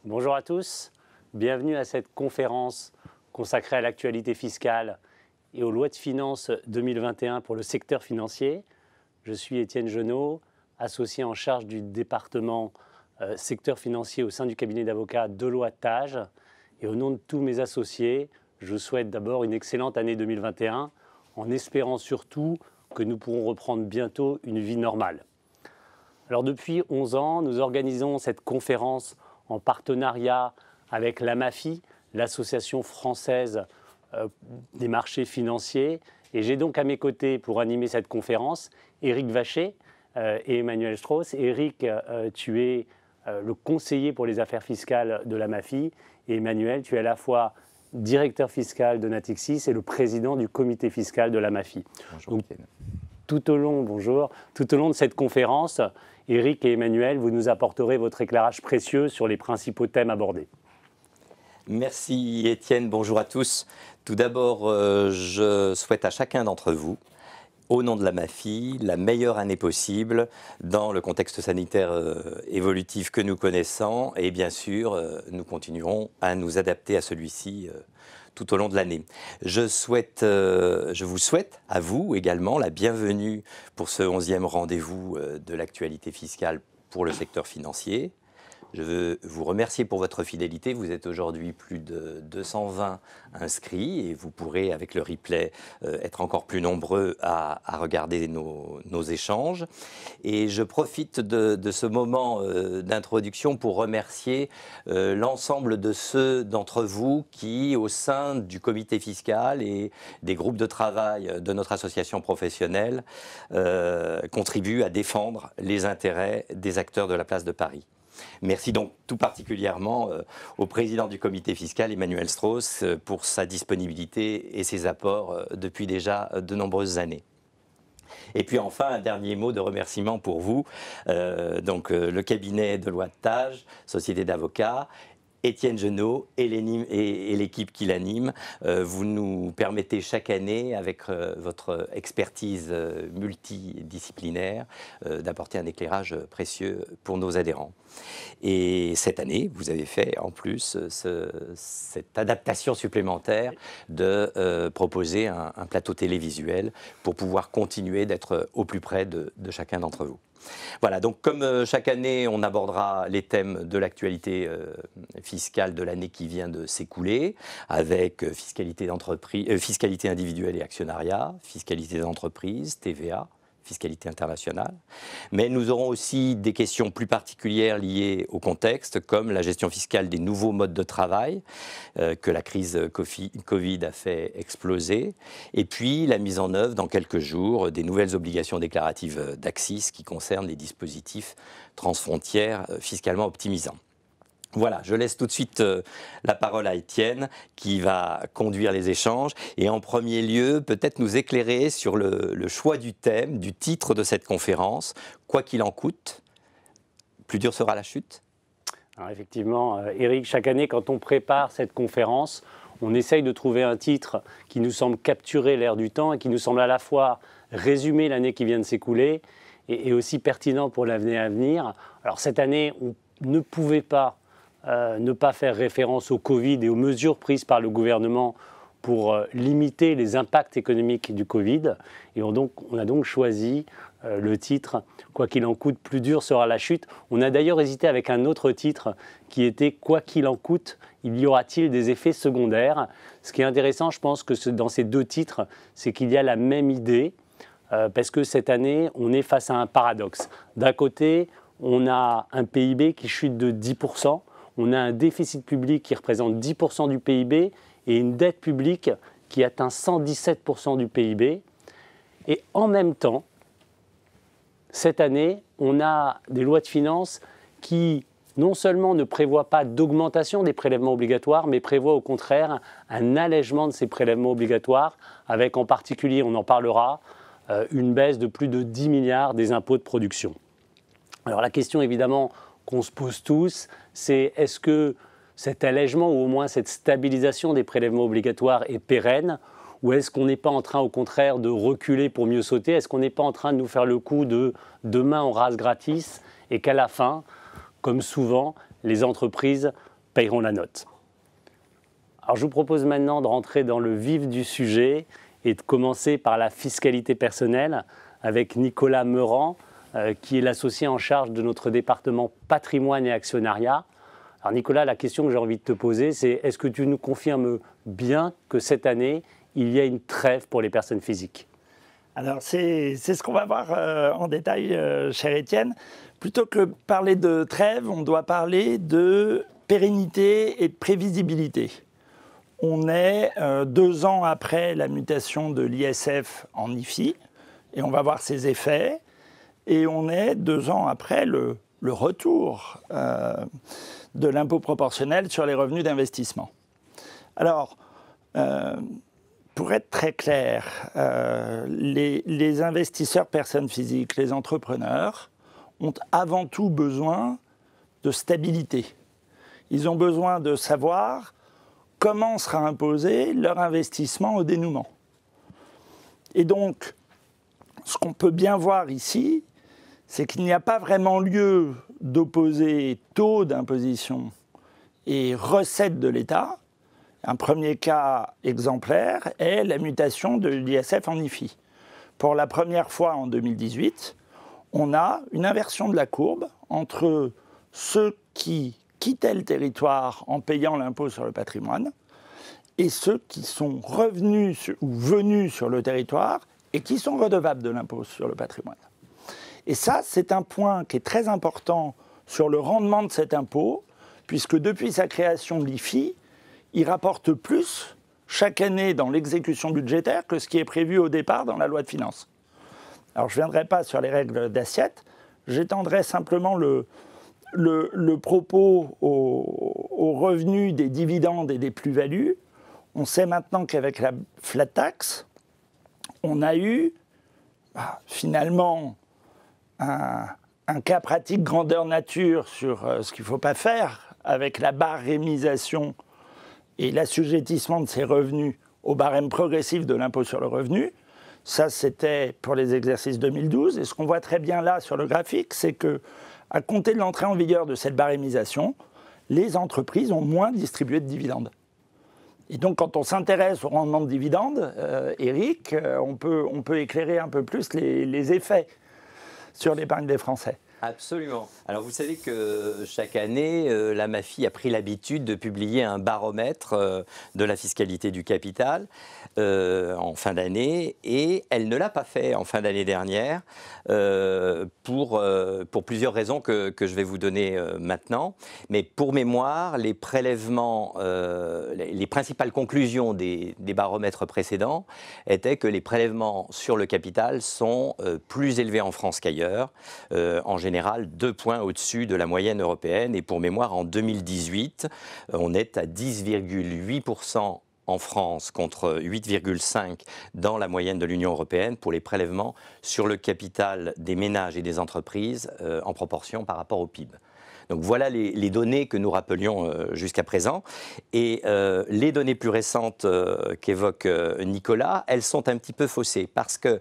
Bonjour à tous, bienvenue à cette conférence consacrée à l'actualité fiscale et aux lois de finances 2021 pour le secteur financier. Je suis Étienne Genot, associé en charge du département secteur financier au sein du cabinet d'avocats Deloitte Tage. Et au nom de tous mes associés, je vous souhaite d'abord une excellente année 2021, en espérant surtout que nous pourrons reprendre bientôt une vie normale. Alors depuis 11 ans, nous organisons cette conférence en partenariat avec l'AMAFI, l'Association française des marchés financiers. Et j'ai donc à mes côtés, pour animer cette conférence, Éric Vacher et Emmanuel Strauss. Éric, tu es le conseiller pour les affaires fiscales de l'AMAFI. Et Emmanuel, tu es à la fois directeur fiscal de Natixis et le président du comité fiscal de l'AMAFI. Bonjour. Donc, tout au long de cette conférence, Éric et Emmanuel, vous nous apporterez votre éclairage précieux sur les principaux thèmes abordés. Merci Étienne, bonjour à tous. Tout d'abord, je souhaite à chacun d'entre vous, au nom de l'AMAFI, la meilleure année possible dans le contexte sanitaire évolutif que nous connaissons. Et bien sûr, nous continuerons à nous adapter à celui-ci tout au long de l'année. Je vous souhaite à vous également la bienvenue pour ce 11e rendez-vous de l'actualité fiscale pour le secteur financier. Je veux vous remercier pour votre fidélité. Vous êtes aujourd'hui plus de 220 inscrits et vous pourrez, avec le replay, être encore plus nombreux à regarder nos échanges. Et je profite de ce moment d'introduction pour remercier l'ensemble de ceux d'entre vous qui, au sein du comité fiscal et des groupes de travail de notre association professionnelle, contribuent à défendre les intérêts des acteurs de la place de Paris. Merci donc tout particulièrement au président du comité fiscal, Emmanuel Strauss, pour sa disponibilité et ses apports depuis déjà de nombreuses années. Et puis enfin, un dernier mot de remerciement pour vous, le cabinet Deloitte Tage, société d'avocats, Étienne Genot et l'équipe qui l'anime. Vous nous permettez chaque année, avec votre expertise multidisciplinaire, d'apporter un éclairage précieux pour nos adhérents. Et cette année, vous avez fait en plus cette adaptation supplémentaire de proposer un plateau télévisuel pour pouvoir continuer d'être au plus près de chacun d'entre vous. Voilà, donc comme chaque année, on abordera les thèmes de l'actualité fiscale de l'année qui vient de s'écouler, avec fiscalité individuelle et actionnariat, fiscalité d'entreprise, TVA, fiscalité internationale. Mais nous aurons aussi des questions plus particulières liées au contexte, comme la gestion fiscale des nouveaux modes de travail que la crise Covid a fait exploser, et puis la mise en œuvre dans quelques jours des nouvelles obligations déclaratives d'Axis qui concernent les dispositifs transfrontières fiscalement optimisants. Voilà, je laisse tout de suite la parole à Étienne qui va conduire les échanges et en premier lieu peut-être nous éclairer sur le choix du thème, du titre de cette conférence, quoi qu'il en coûte, plus dure sera la chute. Alors effectivement, Éric, chaque année quand on prépare cette conférence, on essaye de trouver un titre qui nous semble capturer l'air du temps et qui nous semble à la fois résumer l'année qui vient de s'écouler et aussi pertinent pour l'année à venir. Alors cette année, on ne pouvait pas ne pas faire référence au Covid et aux mesures prises par le gouvernement pour limiter les impacts économiques du Covid. Et on a donc choisi le titre « Quoi qu'il en coûte, plus dur sera la chute ». On a d'ailleurs hésité avec un autre titre qui était « Quoi qu'il en coûte, y aura-t-il des effets secondaires ?» Ce qui est intéressant, je pense que dans ces deux titres, c'est qu'il y a la même idée, parce que cette année, on est face à un paradoxe. D'un côté, on a un PIB qui chute de 10%, on a un déficit public qui représente 10% du PIB et une dette publique qui atteint 117% du PIB. Et en même temps, cette année, on a des lois de finances qui non seulement ne prévoient pas d'augmentation des prélèvements obligatoires, mais prévoient au contraire un allègement de ces prélèvements obligatoires, avec en particulier, on en parlera, une baisse de plus de 10 milliards des impôts de production. Alors la question évidemment qu'on se pose tous, c'est est-ce que cet allègement ou au moins cette stabilisation des prélèvements obligatoires est pérenne ou est-ce qu'on n'est pas en train au contraire de reculer pour mieux sauter? Est-ce qu'on n'est pas en train de nous faire le coup de demain on rase gratis et qu'à la fin, comme souvent, les entreprises payeront la note. Alors je vous propose maintenant de rentrer dans le vif du sujet et de commencer par la fiscalité personnelle avec Nicolas Meurant, qui est l'associé en charge de notre département patrimoine et actionnariat. Alors Nicolas, la question que j'ai envie de te poser, c'est est-ce que tu nous confirmes bien que cette année, il y a une trêve pour les personnes physiques ? Alors c'est ce qu'on va voir en détail, cher Étienne. Plutôt que parler de trêve, on doit parler de pérennité et de prévisibilité. On est 2 ans après la mutation de l'ISF en IFI, et on va voir ses effets. Et on est 2 ans après le retour de l'impôt proportionnel sur les revenus d'investissement. Alors, pour être très clair, les investisseurs personnes physiques, les entrepreneurs, ont avant tout besoin de stabilité. Ils ont besoin de savoir comment sera imposé leur investissement au dénouement. Et donc, ce qu'on peut bien voir ici, c'est qu'il n'y a pas vraiment lieu d'opposer taux d'imposition et recettes de l'État. Un premier cas exemplaire est la mutation de l'ISF en IFI. Pour la première fois en 2018, on a une inversion de la courbe entre ceux qui quittaient le territoire en payant l'impôt sur le patrimoine et ceux qui sont revenus ou venus sur le territoire et qui sont redevables de l'impôt sur le patrimoine. Et ça, c'est un point qui est très important sur le rendement de cet impôt, puisque depuis sa création de l'IFI, il rapporte plus chaque année dans l'exécution budgétaire que ce qui est prévu au départ dans la loi de finances. Alors je ne viendrai pas sur les règles d'assiette, j'étendrai simplement le propos aux revenus des dividendes et des plus-values. On sait maintenant qu'avec la flat tax, on a eu finalement un cas pratique grandeur nature sur ce qu'il ne faut pas faire avec la barémisation et l'assujettissement de ces revenus au barème progressif de l'impôt sur le revenu. Ça, c'était pour les exercices 2012. Et ce qu'on voit très bien là sur le graphique, c'est qu'à compter de l'entrée en vigueur de cette barémisation, les entreprises ont moins distribué de dividendes. Et donc, quand on s'intéresse au rendement de dividendes, Eric, on peut éclairer un peu plus les effets sur l'épargne des Français. Absolument. Alors vous savez que chaque année, la MAFI a pris l'habitude de publier un baromètre de la fiscalité du capital en fin d'année, et elle ne l'a pas fait en fin d'année dernière pour plusieurs raisons que je vais vous donner maintenant. Mais pour mémoire, les prélèvements, les principales conclusions des baromètres précédents étaient que les prélèvements sur le capital sont plus élevés en France qu'ailleurs, en général 2 points au-dessus de la moyenne européenne. Et pour mémoire, en 2018, on est à 10,8% en France contre 8,5% dans la moyenne de l'Union européenne pour les prélèvements sur le capital des ménages et des entreprises en proportion par rapport au PIB. Donc voilà les données que nous rappelions jusqu'à présent. Et les données plus récentes qu'évoque Nicolas, elles sont un petit peu faussées parce que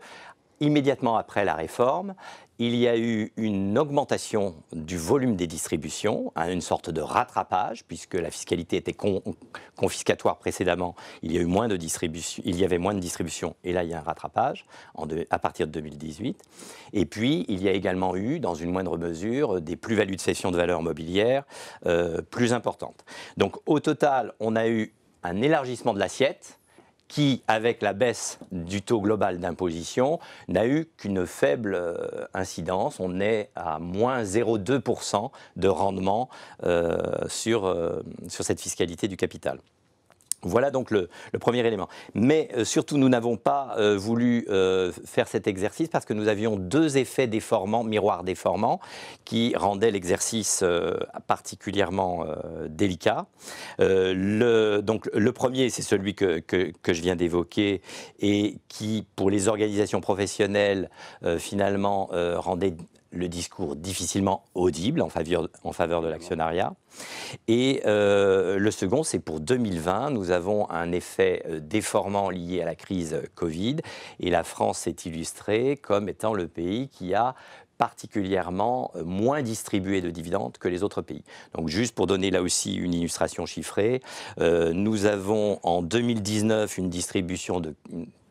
immédiatement après la réforme, il y a eu une augmentation du volume des distributions, une sorte de rattrapage, puisque la fiscalité était confiscatoire précédemment, il y avait moins de distributions, et là il y a un rattrapage à partir de 2018. Et puis il y a également eu, dans une moindre mesure, des plus-values de cession de valeurs mobilières plus importantes. Donc au total, on a eu un élargissement de l'assiette, qui, avec la baisse du taux global d'imposition, n'a eu qu'une faible incidence. On est à moins 0,2% de rendement sur cette fiscalité du capital. Voilà donc le premier élément. Mais surtout, nous n'avons pas voulu faire cet exercice parce que nous avions 2 effets déformants, miroirs déformants, qui rendaient l'exercice particulièrement délicat. Donc, le premier, c'est celui que je viens d'évoquer et qui, pour les organisations professionnelles, finalement, rendait le discours difficilement audible en faveur de l'actionnariat. Et le second, c'est pour 2020, nous avons un effet déformant lié à la crise Covid, et la France s'est illustrée comme étant le pays qui a particulièrement moins distribué de dividendes que les autres pays. Donc juste pour donner là aussi une illustration chiffrée, nous avons en 2019 une distribution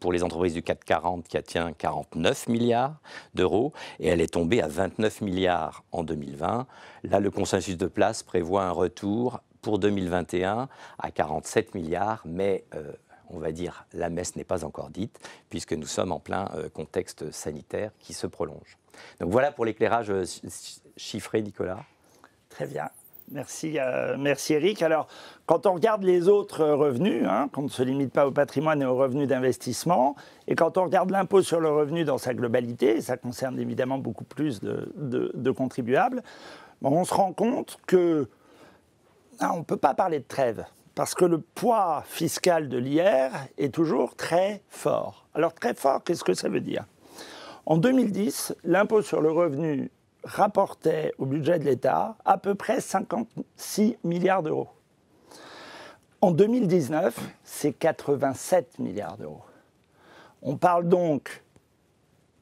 pour les entreprises du CAC 40 qui atteint 49 milliards d'euros et elle est tombée à 29 milliards en 2020. Là, le consensus de place prévoit un retour pour 2021 à 47 milliards, mais on va dire la messe n'est pas encore dite puisque nous sommes en plein contexte sanitaire qui se prolonge. Donc voilà pour l'éclairage chiffré, Nicolas. Très bien. Merci, merci Eric. Alors, quand on regarde les autres revenus, qu'on ne se limite pas au patrimoine et aux revenus d'investissement, et quand on regarde l'impôt sur le revenu dans sa globalité, ça concerne évidemment beaucoup plus de contribuables, on se rend compte que on ne peut pas parler de trêve, parce que le poids fiscal de l'IR est toujours très fort. Alors très fort, qu'est-ce que ça veut dire ? En 2010, l'impôt sur le revenu rapportait au budget de l'État à peu près 56 milliards d'euros. En 2019, c'est 87 milliards d'euros. On parle donc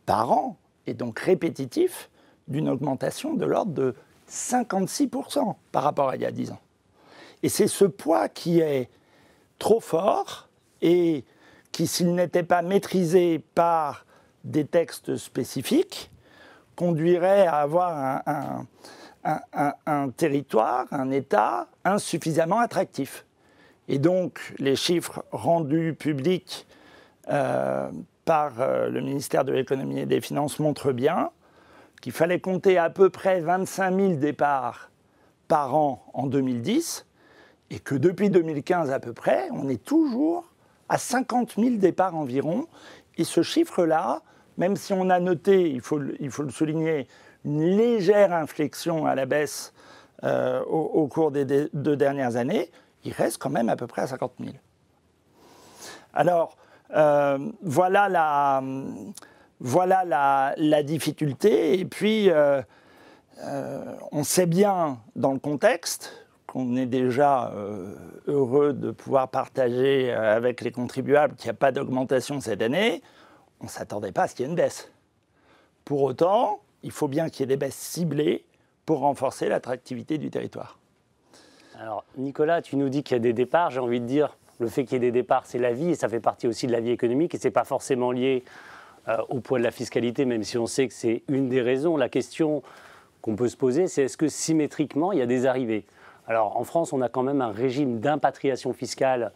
par an, et donc répétitif, d'une augmentation de l'ordre de 56% par rapport à il y a 10 ans. Et c'est ce poids qui est trop fort et qui, s'il n'était pas maîtrisé par des textes spécifiques, conduirait à avoir un territoire, un État insuffisamment attractif. Et donc, les chiffres rendus publics par le ministère de l'Économie et des Finances montrent bien qu'il fallait compter à peu près 25 000 départs par an en 2010, et que depuis 2015 à peu près, on est toujours à 50 000 départs environ. Et ce chiffre-là, même si on a noté, il faut le souligner, une légère inflexion à la baisse au cours des 2 dernières années, il reste quand même à peu près à 50 000. Alors, voilà la difficulté. Et puis, on sait bien dans le contexte qu'on est déjà heureux de pouvoir partager avec les contribuables qu'il n'y a pas d'augmentation cette année. On ne s'attendait pas à ce qu'il y ait une baisse. Pour autant, il faut bien qu'il y ait des baisses ciblées pour renforcer l'attractivité du territoire. Alors, Nicolas, tu nous dis qu'il y a des départs. J'ai envie de dire, le fait qu'il y ait des départs, c'est la vie, et ça fait partie aussi de la vie économique, et ce n'est pas forcément lié au poids de la fiscalité, même si on sait que c'est une des raisons. La question qu'on peut se poser, c'est est-ce que symétriquement, il y a des arrivées ? Alors, en France, on a quand même un régime d'impatriation fiscale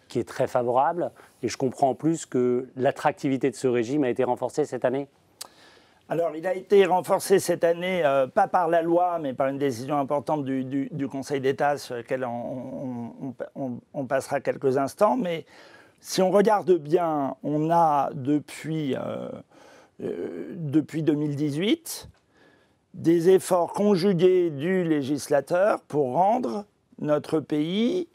qui est très favorable. Et je comprends en plus que l'attractivité de ce régime a été renforcée cette année. Alors, il a été renforcé cette année, pas par la loi, mais par une décision importante du Conseil d'État, sur laquelle on passera quelques instants. Mais si on regarde bien, on a depuis 2018 des efforts conjugués du législateur pour rendre notre pays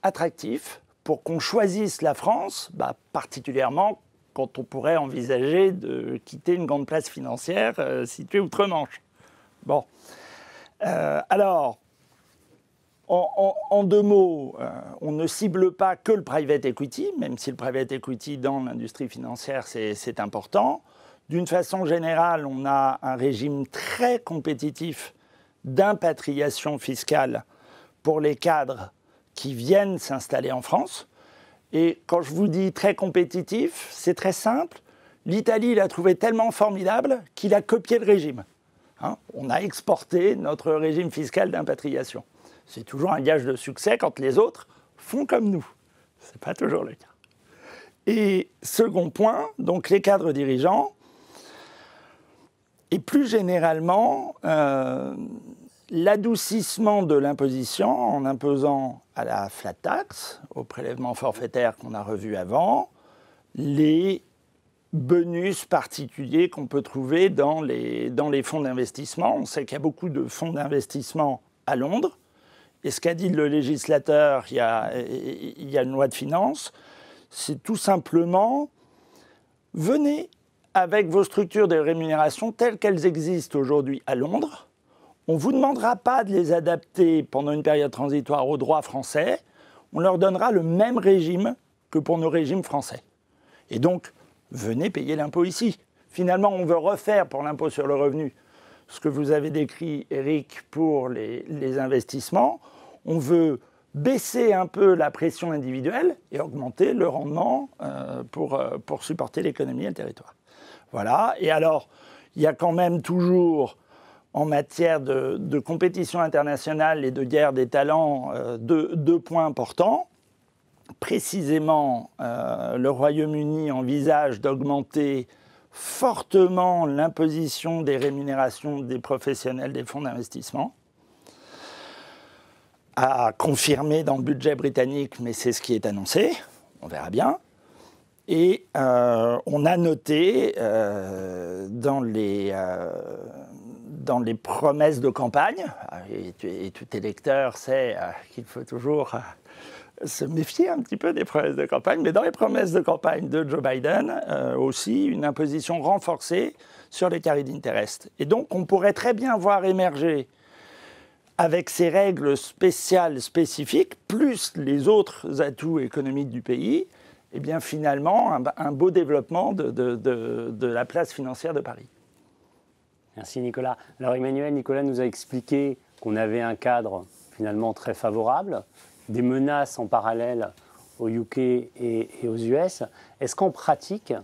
attractif, pour qu'on choisisse la France, particulièrement quand on pourrait envisager de quitter une grande place financière située outre-Manche. Bon. Alors, en 2 mots, on ne cible pas que le private equity, même si le private equity dans l'industrie financière, c'est important. D'une façon générale, on a un régime très compétitif d'impatriation fiscale pour les cadres qui viennent s'installer en France. Et quand je vous dis très compétitif, c'est très simple. L'Italie l'a trouvé tellement formidable qu'il a copié le régime. On a exporté notre régime fiscal d'impatriation. C'est toujours un gage de succès quand les autres font comme nous. Ce n'est pas toujours le cas. Et second point, donc les cadres dirigeants, et plus généralement, l'adoucissement de l'imposition en imposant à la flat tax, au prélèvement forfaitaire qu'on a revu avant, les bonus particuliers qu'on peut trouver dans les fonds d'investissement. On sait qu'il y a beaucoup de fonds d'investissement à Londres. Et ce qu'a dit le législateur, il y a une loi de finances, c'est tout simplement, venez avec vos structures de rémunération telles qu'elles existent aujourd'hui à Londres. On ne vous demandera pas de les adapter pendant une période transitoire au droit français. On leur donnera le même régime que pour nos régimes français. Et donc, venez payer l'impôt ici. finalement, on veut refaire pour l'impôt sur le revenu ce que vous avez décrit, Eric, pour les investissements. On veut baisser un peu la pression individuelle et augmenter le rendement pour supporter l'économie et le territoire. Voilà. Et alors, il y a quand même toujours, en matière de compétition internationale et de guerre des talents, deux points importants. Précisément, le Royaume-Uni envisage d'augmenter fortement l'imposition des rémunérations des professionnels des fonds d'investissement, à confirmer dans le budget britannique, mais c'est ce qui est annoncé, on verra bien. Et on a noté dans les promesses de campagne, et tout électeur sait qu'il faut toujours se méfier un petit peu des promesses de campagne, mais dans les promesses de campagne de Joe Biden, aussi une imposition renforcée sur les carried interest. Et donc on pourrait très bien voir émerger, avec ces règles spéciales spécifiques, plus les autres atouts économiques du pays, et bien finalement un beau développement de la place financière de Paris. Merci Nicolas. Alors Nicolas nous a expliqué qu'on avait un cadre finalement très favorable, des menaces en parallèle au UK et aux US. Est-ce qu'en pratique,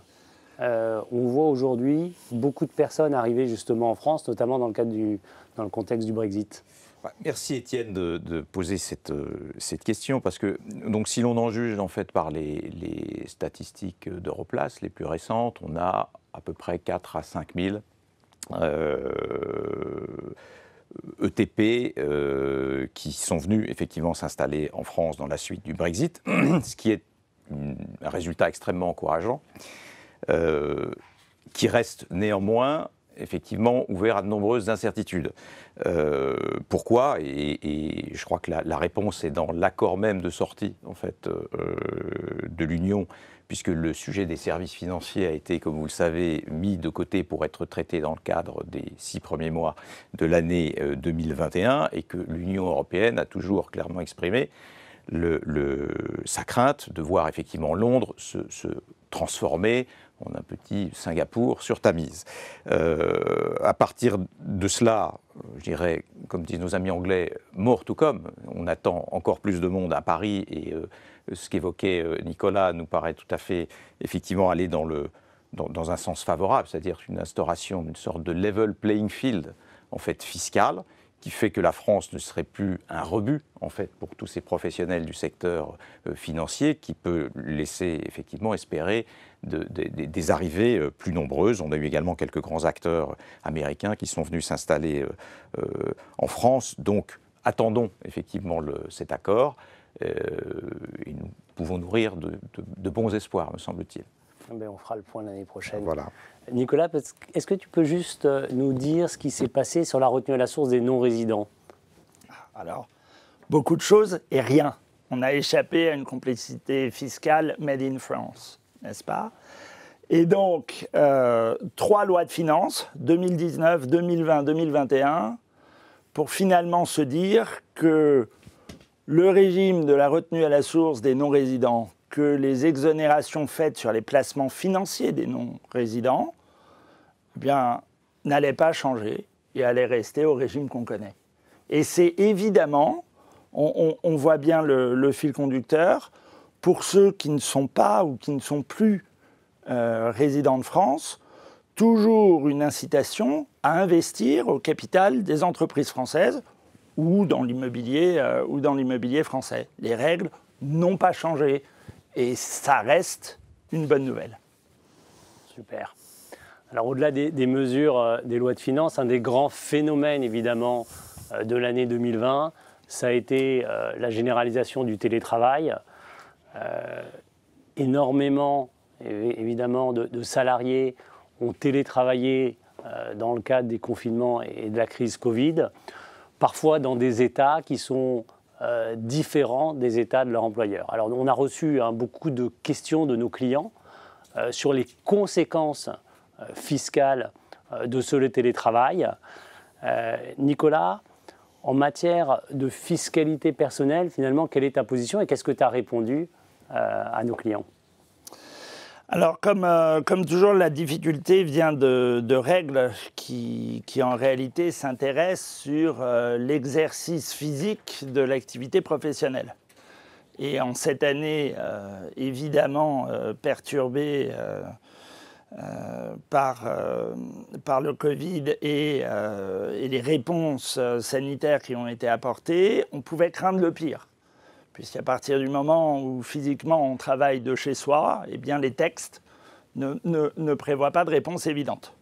on voit aujourd'hui beaucoup de personnes arriver justement en France, notamment dans le contexte du Brexit ? Merci Étienne de poser cette question, parce que donc, si l'on en juge en fait, par les statistiques d'Europlace les plus récentes, on a à peu près 4 à 5 000 ETP qui sont venus effectivement s'installer en France dans la suite du Brexit, ce qui est un résultat extrêmement encourageant, qui reste néanmoins effectivement ouvert à de nombreuses incertitudes. Pourquoi ? Et je crois que la réponse est dans l'accord même de sortie en fait, de l'Union, puisque le sujet des services financiers a été, comme vous le savez, mis de côté pour être traité dans le cadre des 6 premiers mois de l'année 2021, et que l'Union européenne a toujours clairement exprimé sa crainte de voir effectivement Londres se transformer en un petit Singapour sur Tamise. À partir de cela, je dirais, comme disent nos amis anglais, more to come. On attend encore plus de monde à Paris, et ce qu'évoquait Nicolas nous paraît tout à fait effectivement aller dans un sens favorable, c'est-à-dire une instauration d'une sorte de level playing field en fait fiscal, qui fait que la France ne serait plus un rebut en fait pour tous ces professionnels du secteur financier, qui peut laisser effectivement espérer des arrivées plus nombreuses. On a eu également quelques grands acteurs américains qui sont venus s'installer en France. Donc attendons effectivement cet accord, et nous pouvons nourrir de bons espoirs, me semble-t-il. On fera le point l'année prochaine. Voilà. Nicolas, est-ce que tu peux juste nous dire ce qui s'est passé sur la retenue à la source des non-résidents ? Alors, beaucoup de choses et rien. On a échappé à une complexité fiscale made in France, n'est-ce pas ? Et donc, 3 lois de finances, 2019, 2020, 2021, pour finalement se dire que le régime de la retenue à la source des non-résidents, que les exonérations faites sur les placements financiers des non-résidents, eh bien, n'allaient pas changer et allaient rester au régime qu'on connaît. Et c'est évidemment, on voit bien le fil conducteur, pour ceux qui ne sont pas ou qui ne sont plus résidents de France, toujours une incitation à investir au capital des entreprises françaises ou dans l'immobilier français. Les règles n'ont pas changé. Et ça reste une bonne nouvelle. Super. Alors au-delà des mesures des lois de finances, un des grands phénomènes évidemment de l'année 2020, ça a été la généralisation du télétravail. Énormément évidemment de salariés ont télétravaillé dans le cadre des confinements et de la crise Covid, parfois dans des États qui sont différents des États de leur employeur. Alors on a reçu beaucoup de questions de nos clients sur les conséquences fiscales de ce télétravail. Nicolas, en matière de fiscalité personnelle, finalement, quelle est ta position et qu'est-ce que tu as répondu à nos clients ? Alors, comme toujours, la difficulté vient de règles qui en réalité s'intéressent sur l'exercice physique de l'activité professionnelle. Et en cette année, évidemment perturbée par le Covid et les réponses sanitaires qui ont été apportées, on pouvait craindre le pire. Puisqu'à partir du moment où physiquement on travaille de chez soi, eh bien les textes ne prévoient pas de réponse évidente.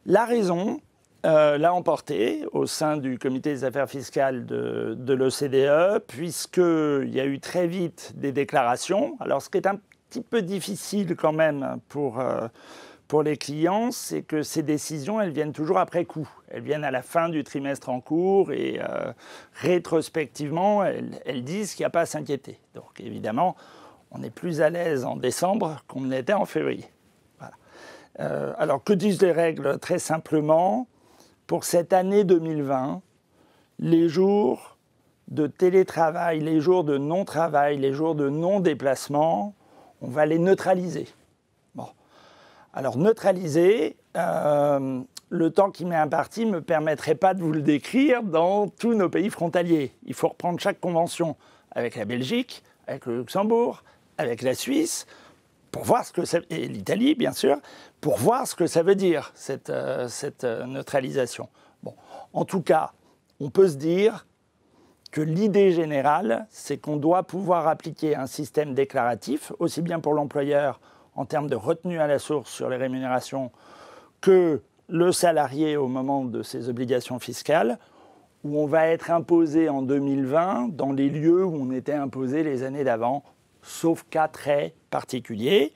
La raison l'a emporté au sein du comité des affaires fiscales de l'OCDE, puisqu'il y a eu très vite des déclarations. Alors ce qui est un petit peu difficile quand même pour les clients, c'est que ces décisions, elles viennent toujours après coup. Elles viennent à la fin du trimestre en cours et rétrospectivement, elles disent qu'il n'y a pas à s'inquiéter. Donc évidemment, on est plus à l'aise en décembre qu'on ne l'était en février. Voilà. Alors que disent les règles? Très simplement, pour cette année 2020, les jours de télétravail, les jours de non-travail, les jours de non-déplacement, on va les neutraliser. Alors, neutraliser, le temps qui m'est imparti ne me permettrait pas de vous le décrire dans tous nos pays frontaliers. Il faut reprendre chaque convention avec la Belgique, avec le Luxembourg, avec la Suisse, pour voir ce que ça, et l'Italie, bien sûr, pour voir ce que ça veut dire, cette neutralisation. Bon, en tout cas, on peut se dire que l'idée générale, c'est qu'on doit pouvoir appliquer un système déclaratif, aussi bien pour l'employeur, en termes de retenue à la source sur les rémunérations, que le salarié au moment de ses obligations fiscales, où on va être imposé en 2020 dans les lieux où on était imposé les années d'avant, sauf cas très particuliers.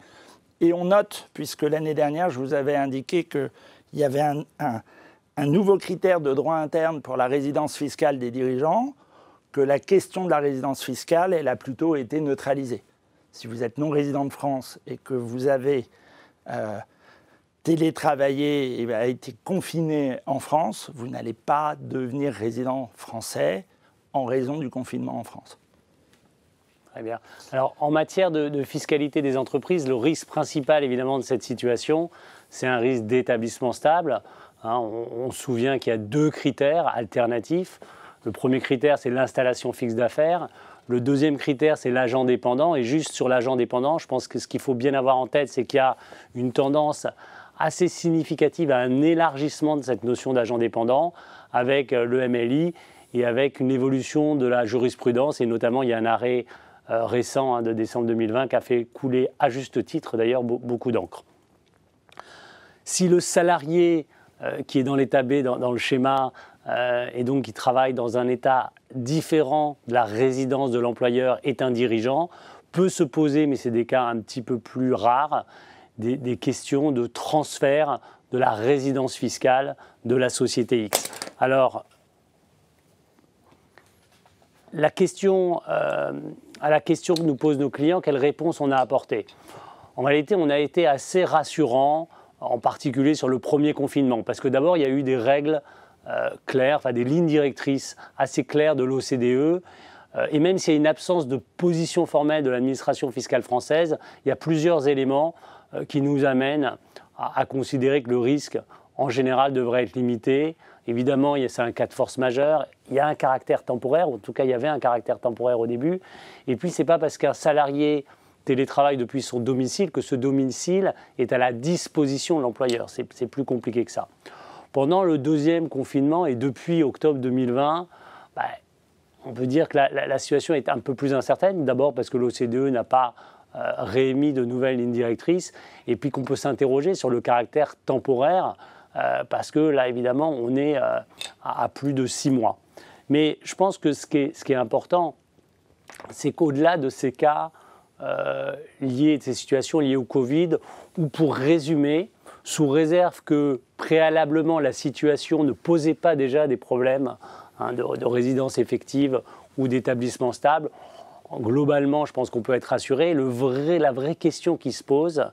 Et on note, puisque l'année dernière, je vous avais indiqué qu'il y avait un nouveau critère de droit interne pour la résidence fiscale des dirigeants, que la question de la résidence fiscale, elle a plutôt été neutralisée. Si vous êtes non résident de France et que vous avez télétravaillé et a été confiné en France, vous n'allez pas devenir résident français en raison du confinement en France. Très bien. Alors, en matière de fiscalité des entreprises, le risque principal, évidemment, de cette situation, c'est un risque d'établissement stable. Hein, on se souvient qu'il y a 2 critères alternatifs. Le premier critère, c'est l'installation fixe d'affaires. Le deuxième critère, c'est l'agent dépendant. Et juste sur l'agent dépendant, je pense que ce qu'il faut bien avoir en tête, c'est qu'il y a une tendance assez significative à un élargissement de cette notion d'agent dépendant avec le MLI et avec une évolution de la jurisprudence. Et notamment, il y a un arrêt récent de décembre 2020 qui a fait couler, à juste titre d'ailleurs, beaucoup d'encre. Si le salarié qui est dans l'état B, dans le schéma, et donc qui travaille dans un état différent de la résidence de l'employeur, est un dirigeant, peut se poser, mais c'est des cas un petit peu plus rares, des questions de transfert de la résidence fiscale de la société X. Alors, à la question que nous posent nos clients, quelle réponse on a apportée? En réalité, on a été assez rassurant, en particulier sur le premier confinement, parce que d'abord, il y a eu des règles claires, enfin des lignes directrices assez claires de l'OCDE, et même s'il y a une absence de position formelle de l'administration fiscale française, il y a plusieurs éléments qui nous amènent à considérer que le risque, en général, devrait être limité. Évidemment, c'est un cas de force majeure, il y a un caractère temporaire, en tout cas il y avait un caractère temporaire au début, et puis ce n'est pas parce qu'un salarié télétravaille depuis son domicile que ce domicile est à la disposition de l'employeur, c'est plus compliqué que ça. Pendant le deuxième confinement et depuis octobre 2020, on peut dire que la situation est un peu plus incertaine. D'abord parce que l'OCDE n'a pas réémis de nouvelles lignes directrices et puis qu'on peut s'interroger sur le caractère temporaire parce que là, évidemment, on est à plus de 6 mois. Mais je pense que ce qui est important, c'est qu'au-delà de ces cas liés, de ces situations liées au Covid, ou pour résumer, sous réserve que préalablement la situation ne posait pas déjà des problèmes de résidence effective ou d'établissement stable, globalement, je pense qu'on peut être rassuré. La vraie question qui se pose,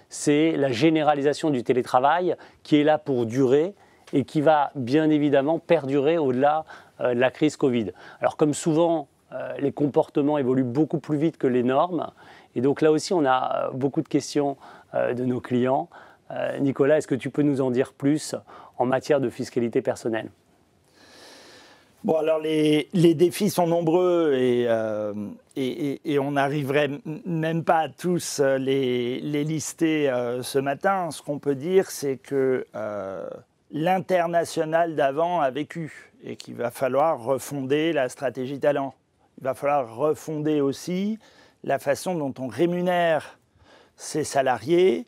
c'est la généralisation du télétravail qui est là pour durer et qui va bien évidemment perdurer au-delà de la crise Covid. Alors comme souvent les comportements évoluent beaucoup plus vite que les normes. Et donc là aussi, on a beaucoup de questions de nos clients. Nicolas, est-ce que tu peux nous en dire plus en matière de fiscalité personnelle ? Bon, alors les défis sont nombreux et on n'arriverait même pas à tous les lister ce matin. Ce qu'on peut dire, c'est que l'international d'avant a vécu et qu'il va falloir refonder la stratégie talent. Il va falloir refonder aussi la façon dont on rémunère ses salariés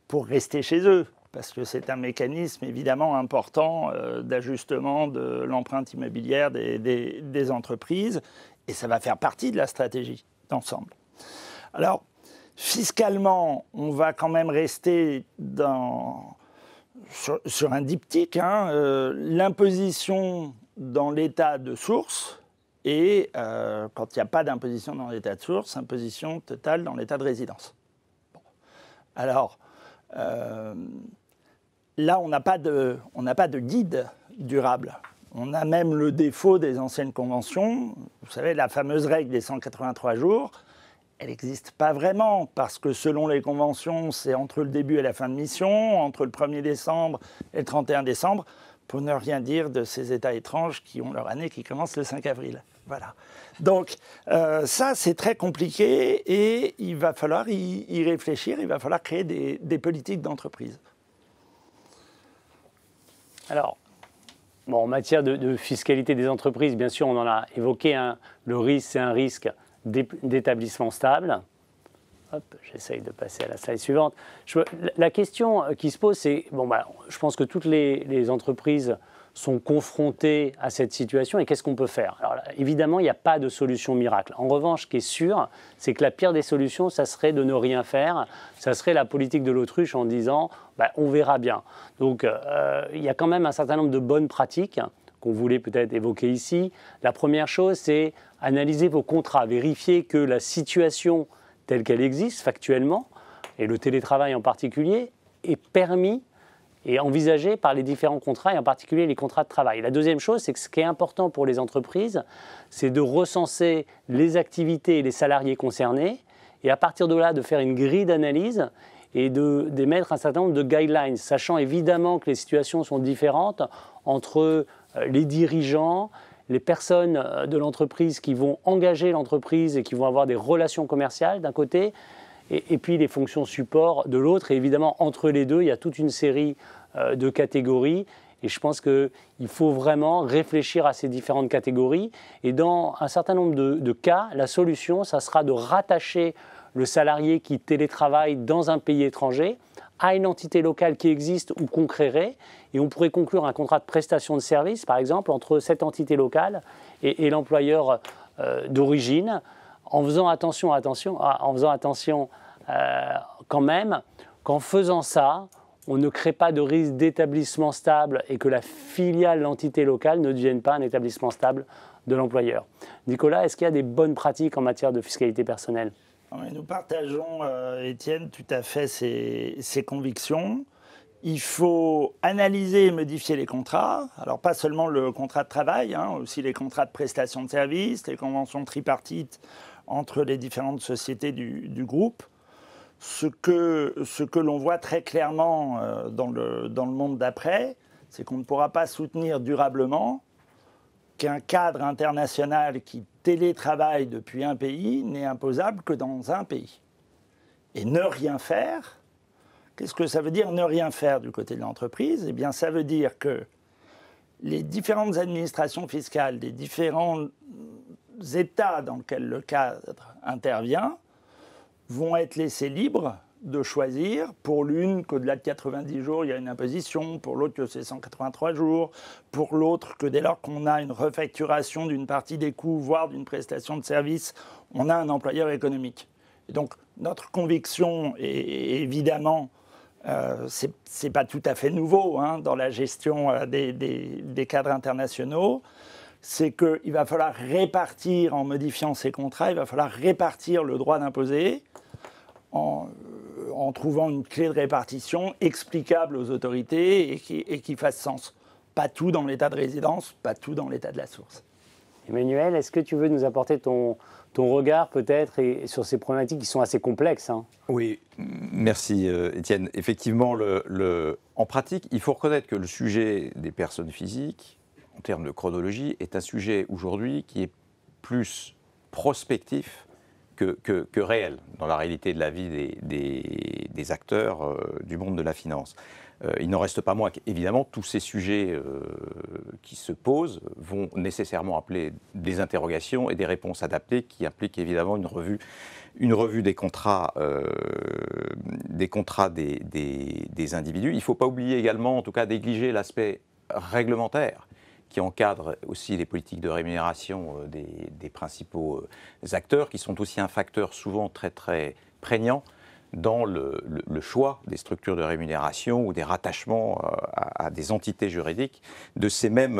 pour rester chez eux, parce que c'est un mécanisme évidemment important d'ajustement de l'empreinte immobilière des entreprises, et ça va faire partie de la stratégie d'ensemble. Alors, fiscalement, on va quand même rester sur un diptyque, l'imposition dans l'état de source, et quand il n'y a pas d'imposition dans l'état de source, imposition totale dans l'état de résidence. Bon. Alors, là, on n'a pas de guide durable. On a même le défaut des anciennes conventions. Vous savez, la fameuse règle des 183 jours, elle n'existe pas vraiment, parce que selon les conventions, c'est entre le début et la fin de mission, entre le 1er décembre et le 31 décembre, pour ne rien dire de ces États étranges qui ont leur année qui commence le 5 avril. Voilà. Donc, ça, c'est très compliqué et il va falloir y réfléchir, il va falloir créer des politiques d'entreprise. Alors, bon, en matière de fiscalité des entreprises, bien sûr, on en a évoqué, le risque, c'est un risque d'établissement stable. Hop, j'essaye de passer à la slide suivante. La question qui se pose, c'est, je pense que toutes les entreprises sont confrontées à cette situation et qu'est-ce qu'on peut faire ? Alors là, évidemment, il n'y a pas de solution miracle. En revanche, ce qui est sûr, c'est que la pire des solutions, ça serait de ne rien faire. Ça serait la politique de l'autruche en disant on verra bien. Donc, il y a quand même un certain nombre de bonnes pratiques qu'on voulait peut-être évoquer ici. La première chose, c'est analyser vos contrats, vérifier que la situation telle qu'elle existe factuellement, et le télétravail en particulier, est permis et envisagé par les différents contrats, et en particulier les contrats de travail. La deuxième chose, c'est que ce qui est important pour les entreprises, c'est de recenser les activités et les salariés concernés, et à partir de là, de faire une grille d'analyse et d'émettre un certain nombre de guidelines, sachant évidemment que les situations sont différentes entre les dirigeants, les personnes de l'entreprise qui vont engager l'entreprise et qui vont avoir des relations commerciales d'un côté, et puis les fonctions support de l'autre. Et évidemment, entre les deux, il y a toute une série de catégories. Et je pense qu'il faut vraiment réfléchir à ces différentes catégories. Et dans un certain nombre de cas, la solution, ça sera de rattacher le salarié qui télétravaille dans un pays étranger à une entité locale qui existe ou qu'on créerait. Et on pourrait conclure un contrat de prestation de service, par exemple, entre cette entité locale et l'employeur d'origine, en faisant attention quand même qu'en faisant ça, on ne crée pas de risque d'établissement stable et que la filiale, l'entité locale, ne devienne pas un établissement stable de l'employeur. Nicolas, est-ce qu'il y a des bonnes pratiques en matière de fiscalité personnelle ? Nous partageons, Étienne, tout à fait ces convictions. Il faut analyser et modifier les contrats. Alors, pas seulement le contrat de travail, aussi les contrats de prestation de services, les conventions tripartites entre les différentes sociétés du groupe. Ce que l'on voit très clairement dans le monde d'après, c'est qu'on ne pourra pas soutenir durablement qu'un cadre international qui télétravaille depuis un pays n'est imposable que dans un pays. Et ne rien faire, qu'est-ce que ça veut dire ne rien faire du côté de l'entreprise ? Eh bien, ça veut dire que les différentes administrations fiscales des différents États dans lesquels le cadre intervient vont être laissés libres de choisir. Pour l'une, qu'au-delà de 90 jours, il y a une imposition. Pour l'autre, que c'est 183 jours. Pour l'autre, que dès lors qu'on a une refacturation d'une partie des coûts, voire d'une prestation de service, on a un employeur économique. Et donc, notre conviction, et évidemment, c'est pas tout à fait nouveau dans la gestion des cadres internationaux, c'est qu'il va falloir répartir, en modifiant ces contrats, il va falloir répartir le droit d'imposer en trouvant une clé de répartition explicable aux autorités et qui fasse sens. Pas tout dans l'état de résidence, pas tout dans l'état de la source. Emmanuel, est-ce que tu veux nous apporter ton regard peut-être sur ces problématiques qui sont assez complexes, hein? Oui, merci Étienne. Effectivement, en pratique, il faut reconnaître que le sujet des personnes physiques, en termes de chronologie, est un sujet aujourd'hui qui est plus prospectif que réel dans la réalité de la vie des acteurs du monde de la finance. Il n'en reste pas moins qu'évidemment, tous ces sujets qui se posent vont nécessairement appeler des interrogations et des réponses adaptées qui impliquent évidemment une revue des contrats, des individus. Il ne faut pas oublier également, en tout cas, négliger l'aspect réglementaire qui encadre aussi les politiques de rémunération des principaux acteurs, qui sont aussi un facteur souvent très très prégnant dans le choix des structures de rémunération ou des rattachements à des entités juridiques de ces mêmes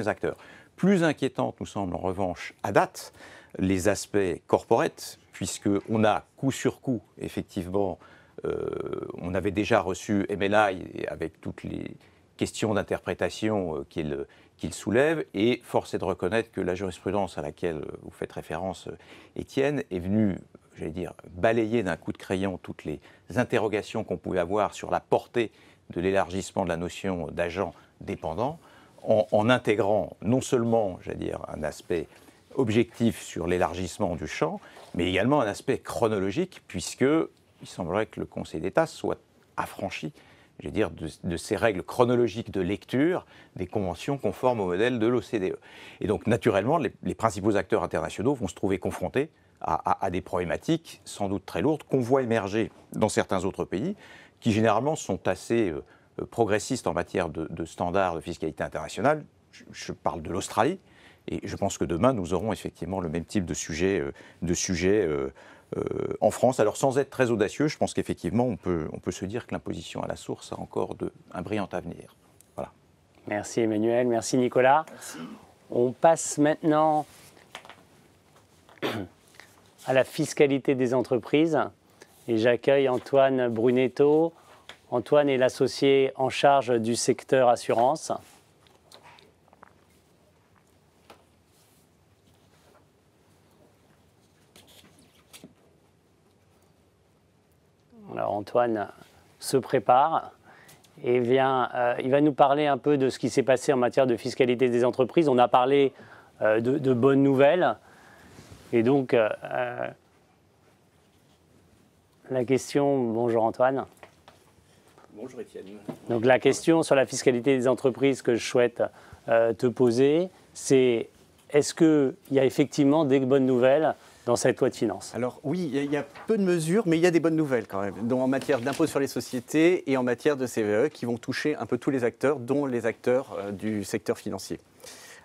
acteurs. Plus inquiétantes nous semblent en revanche à date les aspects corporate, puisqu'on a coup sur coup, effectivement, on avait déjà reçu MLI avec toutes les questions d'interprétation qu'il soulève, et force est de reconnaître que la jurisprudence à laquelle vous faites référence, Étienne, est venue, j'allais dire, balayer d'un coup de crayon toutes les interrogations qu'on pouvait avoir sur la portée de l'élargissement de la notion d'agent dépendant, en intégrant non seulement, j'allais dire, un aspect objectif sur l'élargissement du champ, mais également un aspect chronologique, puisqu'il semblerait que le Conseil d'État soit affranchi, je vais dire, de ces règles chronologiques de lecture des conventions conformes au modèle de l'OCDE. Et donc, naturellement, les principaux acteurs internationaux vont se trouver confrontés à des problématiques sans doute très lourdes qu'on voit émerger dans certains autres pays, qui généralement sont assez progressistes en matière de standards de fiscalité internationale. Je parle de l'Australie, et je pense que demain, nous aurons effectivement le même type de sujet en France. Alors, sans être très audacieux, je pense qu'effectivement, on peut se dire que l'imposition à la source a encore un brillant avenir. Voilà. Merci Emmanuel, merci Nicolas. Merci. On passe maintenant à la fiscalité des entreprises et j'accueille Antoine Brunetto. Antoine est l'associé en charge du secteur assurance. Alors Antoine se prépare et il va nous parler un peu de ce qui s'est passé en matière de fiscalité des entreprises. On a parlé de bonnes nouvelles. Et donc, la question... Bonjour Antoine. Bonjour Étienne. Donc la question sur la fiscalité des entreprises que je souhaite te poser, c'est est-ce qu'il y a effectivement des bonnes nouvelles dans cette loi de finances? Alors oui, il y a peu de mesures, mais il y a des bonnes nouvelles quand même, dont en matière d'impôt sur les sociétés et en matière de CVAE, qui vont toucher un peu tous les acteurs, dont les acteurs du secteur financier.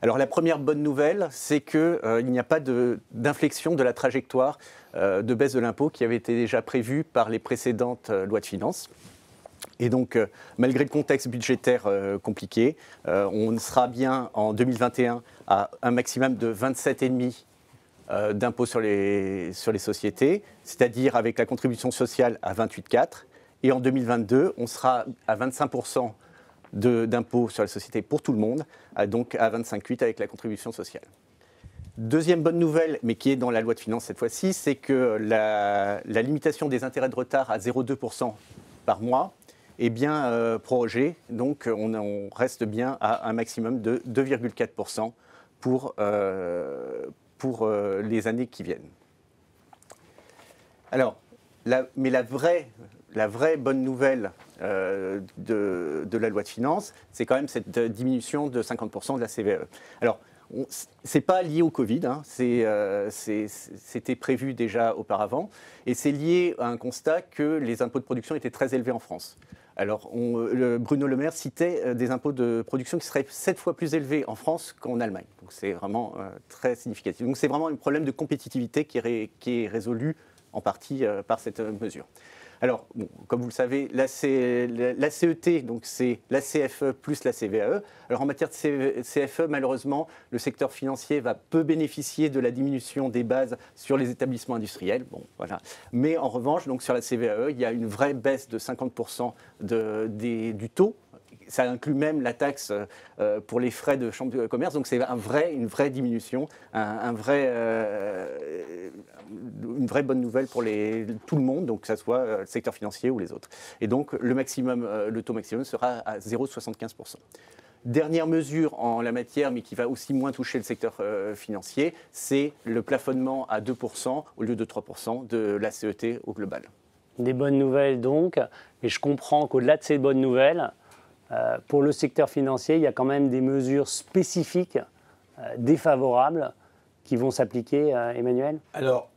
Alors la première bonne nouvelle, c'est qu'il n'y a pas d'inflexion de la trajectoire de baisse de l'impôt qui avait été déjà prévue par les précédentes lois de finances. Et donc, malgré le contexte budgétaire compliqué, on sera bien en 2021 à un maximum de 27,5% d'impôt sur les sociétés, c'est-à-dire avec la contribution sociale à 28,4%. Et en 2022, on sera à 25% d'impôt sur les sociétés pour tout le monde, donc à 25,8% avec la contribution sociale. Deuxième bonne nouvelle, mais qui est dans la loi de finances cette fois-ci, c'est que la limitation des intérêts de retard à 0,2% par mois est bien prorogée. Donc on reste bien à un maximum de 2,4% pour les années qui viennent. Alors, mais la vraie bonne nouvelle de la loi de finances, c'est quand même cette diminution de 50% de la CVAE. Alors, ce n'est pas lié au Covid, hein, c'était prévu déjà auparavant, et c'est lié à un constat que les impôts de production étaient très élevés en France. Alors, Bruno Le Maire citait des impôts de production qui seraient 7 fois plus élevés en France qu'en Allemagne. Donc, c'est vraiment très significatif. Donc, c'est vraiment un problème de compétitivité qui est résolu en partie par cette mesure. Alors, bon, comme vous le savez, la CET, donc c'est la CFE plus la CVAE. Alors, en matière de CFE, malheureusement, le secteur financier va peu bénéficier de la diminution des bases sur les établissements industriels. Bon, voilà. Mais en revanche, donc, sur la CVAE, il y a une vraie baisse de 50% du taux ça inclut même la taxe pour les frais de chambre de commerce. Donc c'est une vraie diminution, une vraie bonne nouvelle pour tout le monde, donc que ce soit le secteur financier ou les autres. Et donc le taux maximum sera à 0,75%. Dernière mesure en la matière, mais qui va aussi moins toucher le secteur financier, c'est le plafonnement à 2% au lieu de 3% de la CET au global. Des bonnes nouvelles donc, mais je comprends qu'au-delà de ces bonnes nouvelles, pour le secteur financier, il y a quand même des mesures spécifiques défavorables qui vont s'appliquer, Emmanuel ? Alors,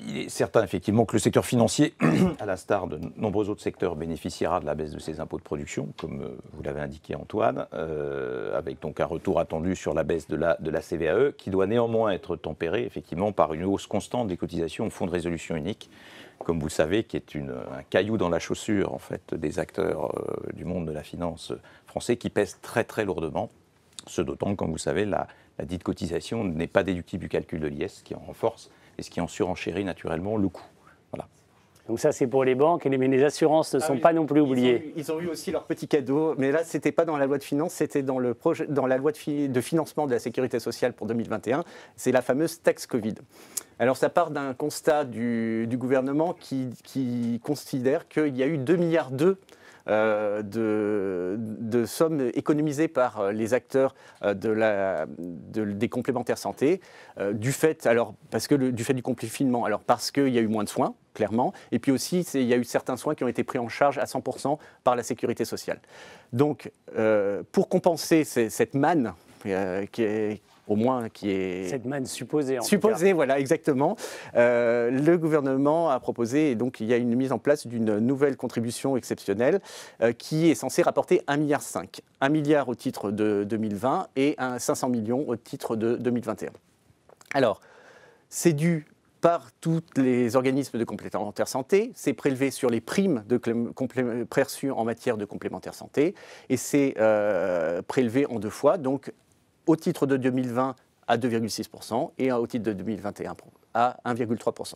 il est certain effectivement que le secteur financier, à l'instar de nombreux autres secteurs, bénéficiera de la baisse de ses impôts de production, comme vous l'avez indiqué Antoine, avec donc un retour attendu sur la baisse de la CVAE, qui doit néanmoins être tempérée effectivement par une hausse constante des cotisations au fonds de résolution unique, comme vous le savez, qui est un caillou dans la chaussure en fait, des acteurs du monde de la finance français, qui pèse très très lourdement, ce d'autant que, comme vous le savez, la dite cotisation n'est pas déductible du calcul de l'IS, ce qui en renforce et ce qui en surenchérit naturellement le coût. Voilà. Donc ça, c'est pour les banques, mais les assurances ne sont pas non plus oubliées. Ils ont eu aussi leur petit cadeau, mais là, ce n'était pas dans la loi de finances, c'était dans la loi de financement de la sécurité sociale pour 2021. C'est la fameuse taxe Covid. Alors, ça part d'un constat du gouvernement qui considère qu'il y a eu 2,2 milliards de sommes économisées par les acteurs des complémentaires santé du fait du confinement, alors parce qu'il y a eu moins de soins, clairement, et puis aussi il y a eu certains soins qui ont été pris en charge à 100% par la sécurité sociale. Donc, pour compenser cette manne cette manne supposée, en supposée, tout cas. Voilà, exactement. Le gouvernement a proposé, et donc il y a une mise en place d'une nouvelle contribution exceptionnelle qui est censée rapporter 1,5 milliard. 1 milliard au titre de 2020 et 500 millions au titre de 2021. Alors, c'est dû par tous les organismes de complémentaire santé, c'est prélevé sur les primes perçues en matière de complémentaire santé, et c'est prélevé en 2 fois, donc au titre de 2020 à 2,6% et au titre de 2021 à 1,3%.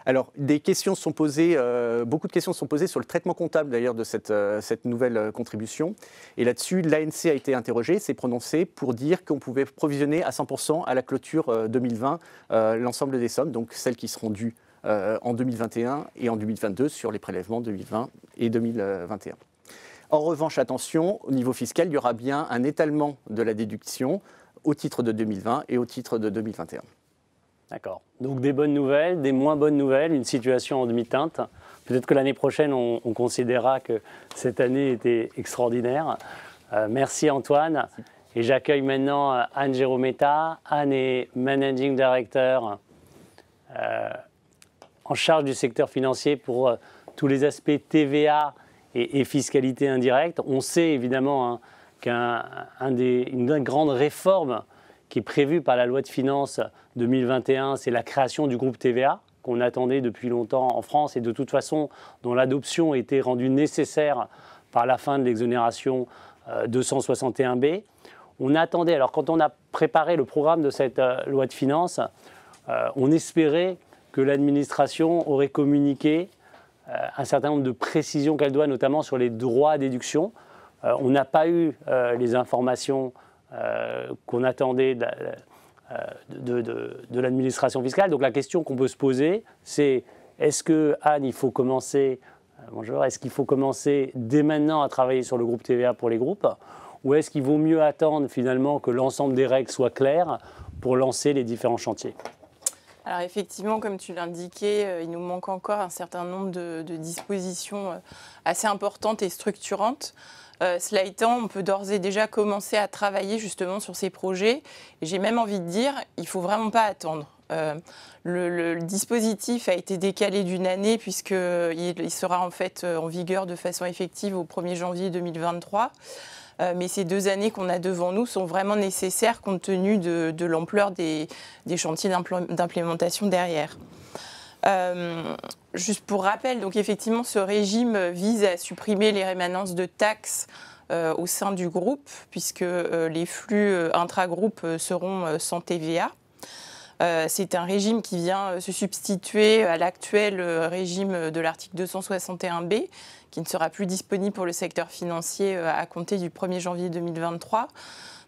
Alors, des questions sont posées, beaucoup de questions sont posées sur le traitement comptable d'ailleurs de cette nouvelle contribution. Et là-dessus, l'ANC a été interrogée, s'est prononcée pour dire qu'on pouvait provisionner à 100% à la clôture 2020 l'ensemble des sommes, donc celles qui seront dues en 2021 et en 2022 sur les prélèvements 2020 et 2021. En revanche, attention, au niveau fiscal, il y aura bien un étalement de la déduction au titre de 2020 et au titre de 2021. D'accord. Donc des bonnes nouvelles, des moins bonnes nouvelles, une situation en demi-teinte. Peut-être que l'année prochaine, on considérera que cette année était extraordinaire. Merci Antoine. Et j'accueille maintenant Anne Gerometta. Anne est Managing Director en charge du secteur financier pour tous les aspects TVA et fiscalité indirecte. On sait évidemment qu'une grande réforme qui est prévue par la loi de finances 2021, c'est la création du groupe TVA, qu'on attendait depuis longtemps en France et de toute façon dont l'adoption a été rendue nécessaire par la fin de l'exonération 261B. On attendait, alors quand on a préparé le programme de cette loi de finances, on espérait que l'administration aurait communiqué un certain nombre de précisions qu'elle doit, notamment sur les droits à déduction. On n'a pas eu les informations qu'on attendait de l'administration fiscale. Donc la question qu'on peut se poser, c'est est-ce que, Anne, il faut commencer, est-ce qu'il faut commencer dès maintenant à travailler sur le groupe TVA pour les groupes, ou est-ce qu'il vaut mieux attendre finalement que l'ensemble des règles soient claires pour lancer les différents chantiers ? Alors effectivement, comme tu l'indiquais, il nous manque encore un certain nombre de dispositions assez importantes et structurantes. Cela étant, on peut d'ores et déjà commencer à travailler justement sur ces projets. J'ai même envie de dire, il ne faut vraiment pas attendre. Le dispositif a été décalé d'une année puisqu'il sera en fait en vigueur de façon effective au 1er janvier 2023. Mais ces 2 années qu'on a devant nous sont vraiment nécessaires compte tenu de l'ampleur des chantiers d'implémentation derrière. Juste pour rappel, donc effectivement, ce régime vise à supprimer les rémanences de taxes au sein du groupe, puisque les flux intra-groupes seront sans TVA. C'est un régime qui vient se substituer à l'actuel régime de l'article 261B, qui ne sera plus disponible pour le secteur financier à compter du 1er janvier 2023.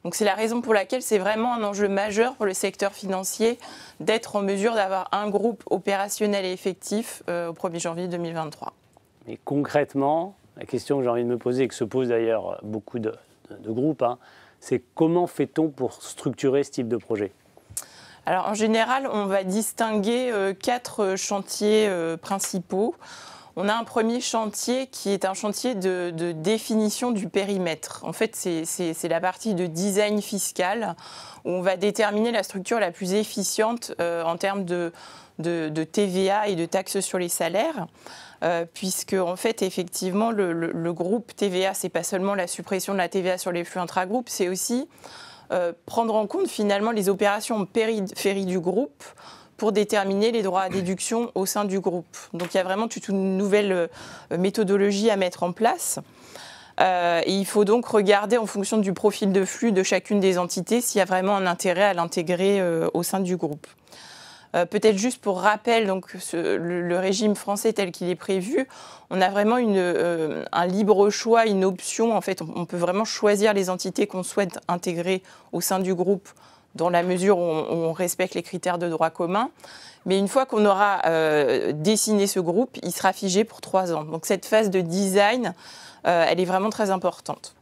Donc c'est la raison pour laquelle c'est vraiment un enjeu majeur pour le secteur financier d'être en mesure d'avoir un groupe opérationnel et effectif au 1er janvier 2023. Mais concrètement, la question que j'ai envie de me poser et que se posent d'ailleurs beaucoup de groupes, c'est comment fait-on pour structurer ce type de projet ? Alors en général, on va distinguer 4 chantiers principaux. On a un premier chantier qui est un chantier de définition du périmètre. En fait, c'est la partie de design fiscal où on va déterminer la structure la plus efficiente en termes de TVA et de taxes sur les salaires. Puisque, en fait, effectivement, le groupe TVA, ce n'est pas seulement la suppression de la TVA sur les flux intragroupes, c'est aussi prendre en compte finalement les opérations en périphérie du groupe pour déterminer les droits à déduction au sein du groupe. Donc il y a vraiment toute une nouvelle méthodologie à mettre en place. Et il faut donc regarder en fonction du profil de flux de chacune des entités s'il y a vraiment un intérêt à l'intégrer au sein du groupe. Peut-être juste pour rappel, donc, le régime français tel qu'il est prévu, on a vraiment un libre choix, une option. En fait, on peut vraiment choisir les entités qu'on souhaite intégrer au sein du groupe dans la mesure où on respecte les critères de droit commun. Mais une fois qu'on aura dessiné ce groupe, il sera figé pour 3 ans. Donc cette phase de design, elle est vraiment très importante.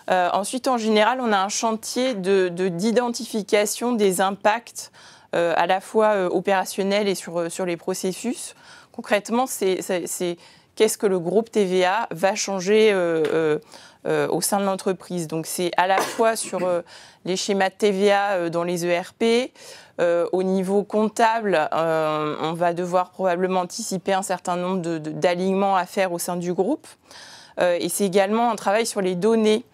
Ensuite, en général, on a un chantier d'identification des impacts à la fois opérationnels et sur les processus. Concrètement, c'est qu'est-ce que le groupe TVA va changer au sein de l'entreprise. Donc c'est à la fois sur les schémas de TVA dans les ERP, au niveau comptable, on va devoir probablement anticiper un certain nombre d'alignements à faire au sein du groupe. Et c'est également un travail sur les données,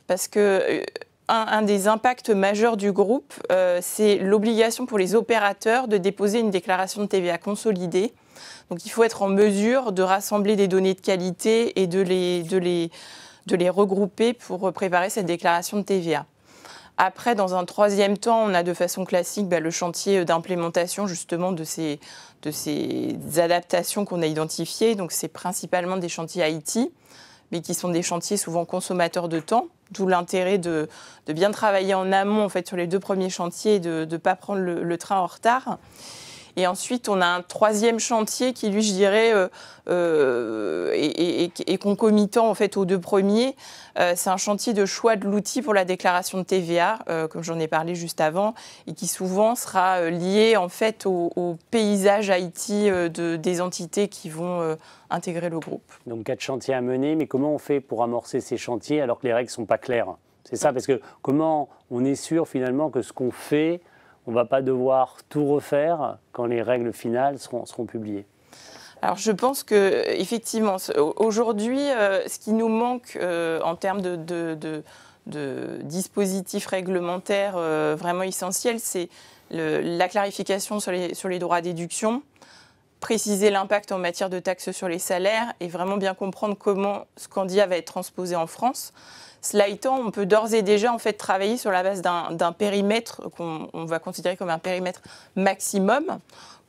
parce que un des impacts majeurs du groupe, c'est l'obligation pour les opérateurs de déposer une déclaration de TVA consolidée. Donc il faut être en mesure de rassembler des données de qualité et de les regrouper pour préparer cette déclaration de TVA. Après, dans un troisième temps, on a de façon classique le chantier d'implémentation justement de ces adaptations qu'on a identifiées. Donc c'est principalement des chantiers IT, mais qui sont des chantiers souvent consommateurs de temps, d'où l'intérêt de bien travailler en amont en fait, sur les 2 premiers chantiers et de ne pas prendre le train en retard. Et ensuite, on a un troisième chantier qui, lui, je dirais, est concomitant en fait, aux 2 premiers. C'est un chantier de choix de l'outil pour la déclaration de TVA, comme j'en ai parlé juste avant, et qui souvent sera lié en fait, au paysage IT des entités qui vont intégrer le groupe. Donc 4 chantiers à mener, mais comment on fait pour amorcer ces chantiers alors que les règles ne sont pas claires ? C'est ça, parce que comment on est sûr finalement que ce qu'on fait, on ne va pas devoir tout refaire quand les règles finales seront publiées? Alors je pense qu'effectivement, aujourd'hui, ce qui nous manque en termes de dispositifs réglementaires vraiment essentiels, c'est la clarification sur les droits à déduction, préciser l'impact en matière de taxes sur les salaires et vraiment bien comprendre comment Scandia va être transposé en France. Cela étant, on peut d'ores et déjà en fait, travailler sur la base d'un périmètre qu'on va considérer comme un périmètre maximum,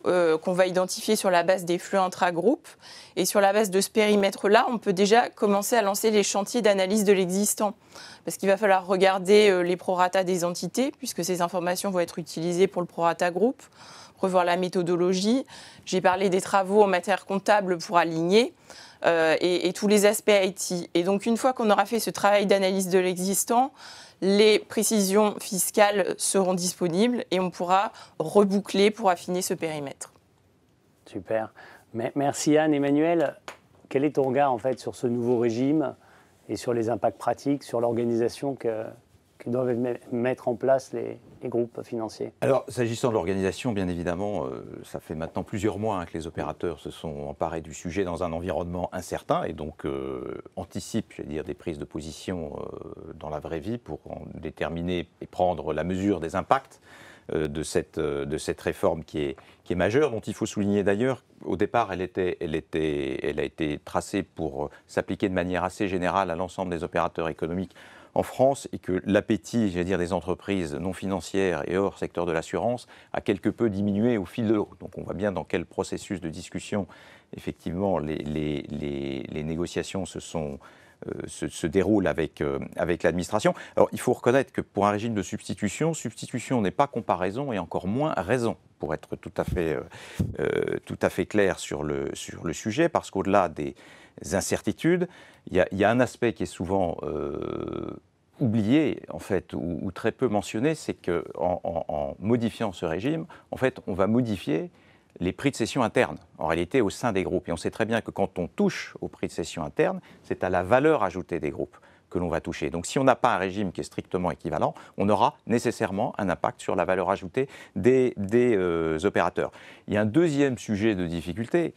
qu'on va identifier sur la base des flux intra-groupes. Et sur la base de ce périmètre-là, on peut déjà commencer à lancer les chantiers d'analyse de l'existant. Parce qu'il va falloir regarder les prorata des entités, puisque ces informations vont être utilisées pour le prorata groupe, revoir la méthodologie. J'ai parlé des travaux en matière comptable pour aligner. Et tous les aspects IT. Et donc, une fois qu'on aura fait ce travail d'analyse de l'existant, les précisions fiscales seront disponibles et on pourra reboucler pour affiner ce périmètre. Super. Merci Anne. Emmanuel, quel est ton regard en fait, sur ce nouveau régime et sur les impacts pratiques, sur l'organisation que doivent mettre en place les groupes financiers? Alors, s'agissant de l'organisation, bien évidemment, ça fait maintenant plusieurs mois que les opérateurs se sont emparés du sujet dans un environnement incertain et donc anticipent, je vais dire, des prises de position dans la vraie vie pour en déterminer et prendre la mesure des impacts de cette réforme qui est majeure, dont il faut souligner d'ailleurs, au départ, elle a été tracée pour s'appliquer de manière assez générale à l'ensemble des opérateurs économiques en France et que l'appétit, j'allais dire, des entreprises non financières et hors secteur de l'assurance a quelque peu diminué au fil de l'eau. Donc on voit bien dans quel processus de discussion, effectivement, les négociations se déroulent avec l'administration. Alors il faut reconnaître que pour un régime de substitution n'est pas comparaison et encore moins raison, pour être tout à fait clair sur le sujet, parce qu'au-delà des incertitudes, il y a un aspect qui est souvent oublié, en fait, ou très peu mentionné, c'est qu'en modifiant ce régime, en fait, on va modifier les prix de cession internes, en réalité au sein des groupes. Et on sait très bien que quand on touche aux prix de cession internes, c'est à la valeur ajoutée des groupes que l'on va toucher. Donc si on n'a pas un régime qui est strictement équivalent, on aura nécessairement un impact sur la valeur ajoutée des opérateurs. Il y a un deuxième sujet de difficulté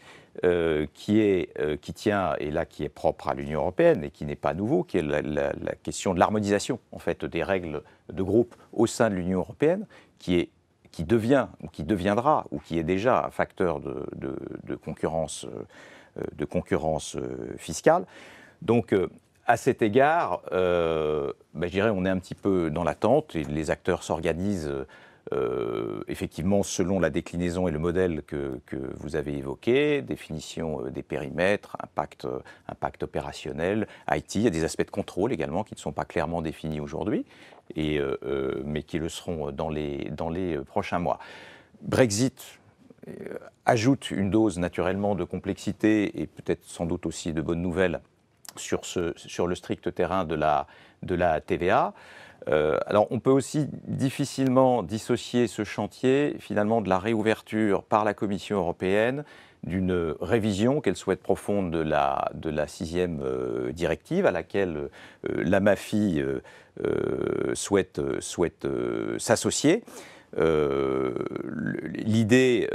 qui tient, et là qui est propre à l'Union européenne et qui n'est pas nouveau, qui est la question de l'harmonisation en fait, des règles de groupe au sein de l'Union européenne, qui devient ou qui deviendra ou qui est déjà un facteur de concurrence fiscale. Donc à cet égard, je dirais on est un petit peu dans l'attente et les acteurs s'organisent effectivement selon la déclinaison et le modèle que vous avez évoqué, définition des périmètres, impact opérationnel, IT, il y a des aspects de contrôle également qui ne sont pas clairement définis aujourd'hui, mais qui le seront dans les prochains mois. Brexit ajoute une dose naturellement de complexité et peut-être sans doute aussi de bonnes nouvelles sur le strict terrain de la TVA. Alors on peut aussi difficilement dissocier ce chantier finalement de la réouverture par la Commission européenne d'une révision qu'elle souhaite profonde de la 6e directive à laquelle la MAFI souhaite s'associer. L'idée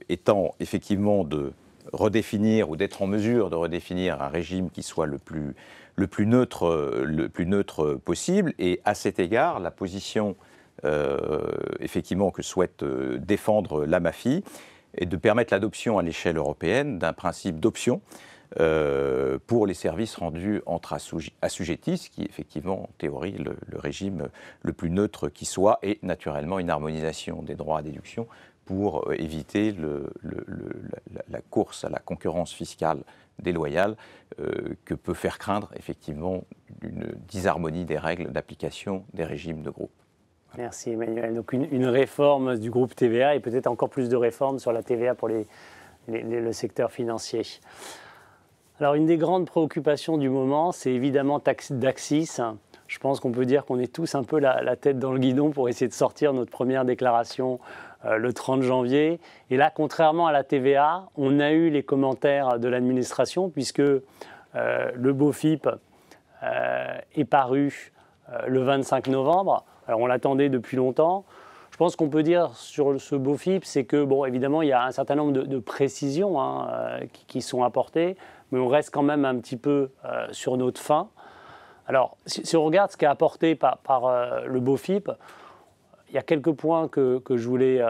étant effectivement de redéfinir ou d'être en mesure de redéfinir un régime qui soit le plus neutre possible. Et à cet égard, la position effectivement que souhaite défendre la MAFI est de permettre l'adoption à l'échelle européenne d'un principe d'option pour les services rendus entre assujettis, ce qui est effectivement en théorie le régime le plus neutre qui soit, et naturellement une harmonisation des droits à déduction pour éviter la course à la concurrence fiscale déloyale que peut faire craindre effectivement une disharmonie des règles d'application des régimes de groupe. Voilà. Merci Emmanuel. Donc une réforme du groupe TVA et peut-être encore plus de réformes sur la TVA pour le secteur financier. Alors une des grandes préoccupations du moment, c'est évidemment Daxis. Je pense qu'on peut dire qu'on est tous un peu la tête dans le guidon pour essayer de sortir notre première déclaration le 30 janvier. Et là, contrairement à la TVA, on a eu les commentaires de l'administration puisque le BOFIP est paru le 25 novembre. Alors on l'attendait depuis longtemps. Je pense qu'on peut dire sur ce BOFIP, c'est que, bon, évidemment, il y a un certain nombre de précisions qui sont apportées, mais on reste quand même un petit peu sur notre faim. Alors, si on regarde ce qui est apporté par le BOFIP, il y a quelques points que je voulais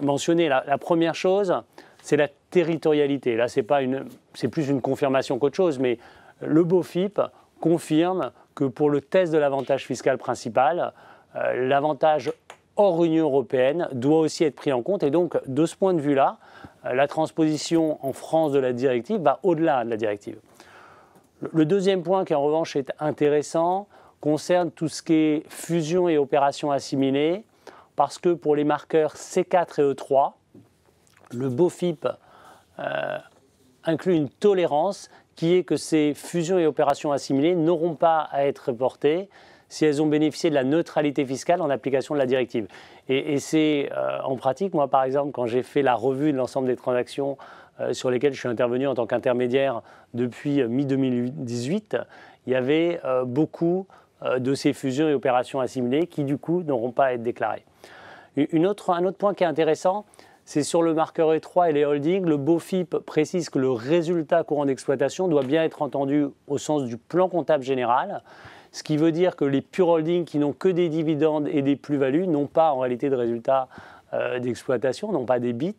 mentionner. La première chose, c'est la territorialité. Là, c'est plus une confirmation qu'autre chose, mais le BOFIP confirme que pour le test de l'avantage fiscal principal, l'avantage hors Union européenne doit aussi être pris en compte. Et donc, de ce point de vue-là, la transposition en France de la directive va au-delà de la directive. Le deuxième point qui, en revanche, est intéressant concerne tout ce qui est fusion et opérations assimilées, parce que pour les marqueurs C4 et E3, le BOFIP inclut une tolérance qui est que ces fusions et opérations assimilées n'auront pas à être reportées si elles ont bénéficié de la neutralité fiscale en application de la directive. Et c'est en pratique, moi par exemple, quand j'ai fait la revue de l'ensemble des transactions sur lesquelles je suis intervenu en tant qu'intermédiaire depuis mi-2018, il y avait beaucoup de ces fusions et opérations assimilées qui du coup n'auront pas à être déclarées. Un autre point qui est intéressant, c'est sur le marqueur E3 et les holdings. Le BOFIP précise que le résultat courant d'exploitation doit bien être entendu au sens du plan comptable général, ce qui veut dire que les pure holdings qui n'ont que des dividendes et des plus-values n'ont pas en réalité de résultats d'exploitation, n'ont pas des bits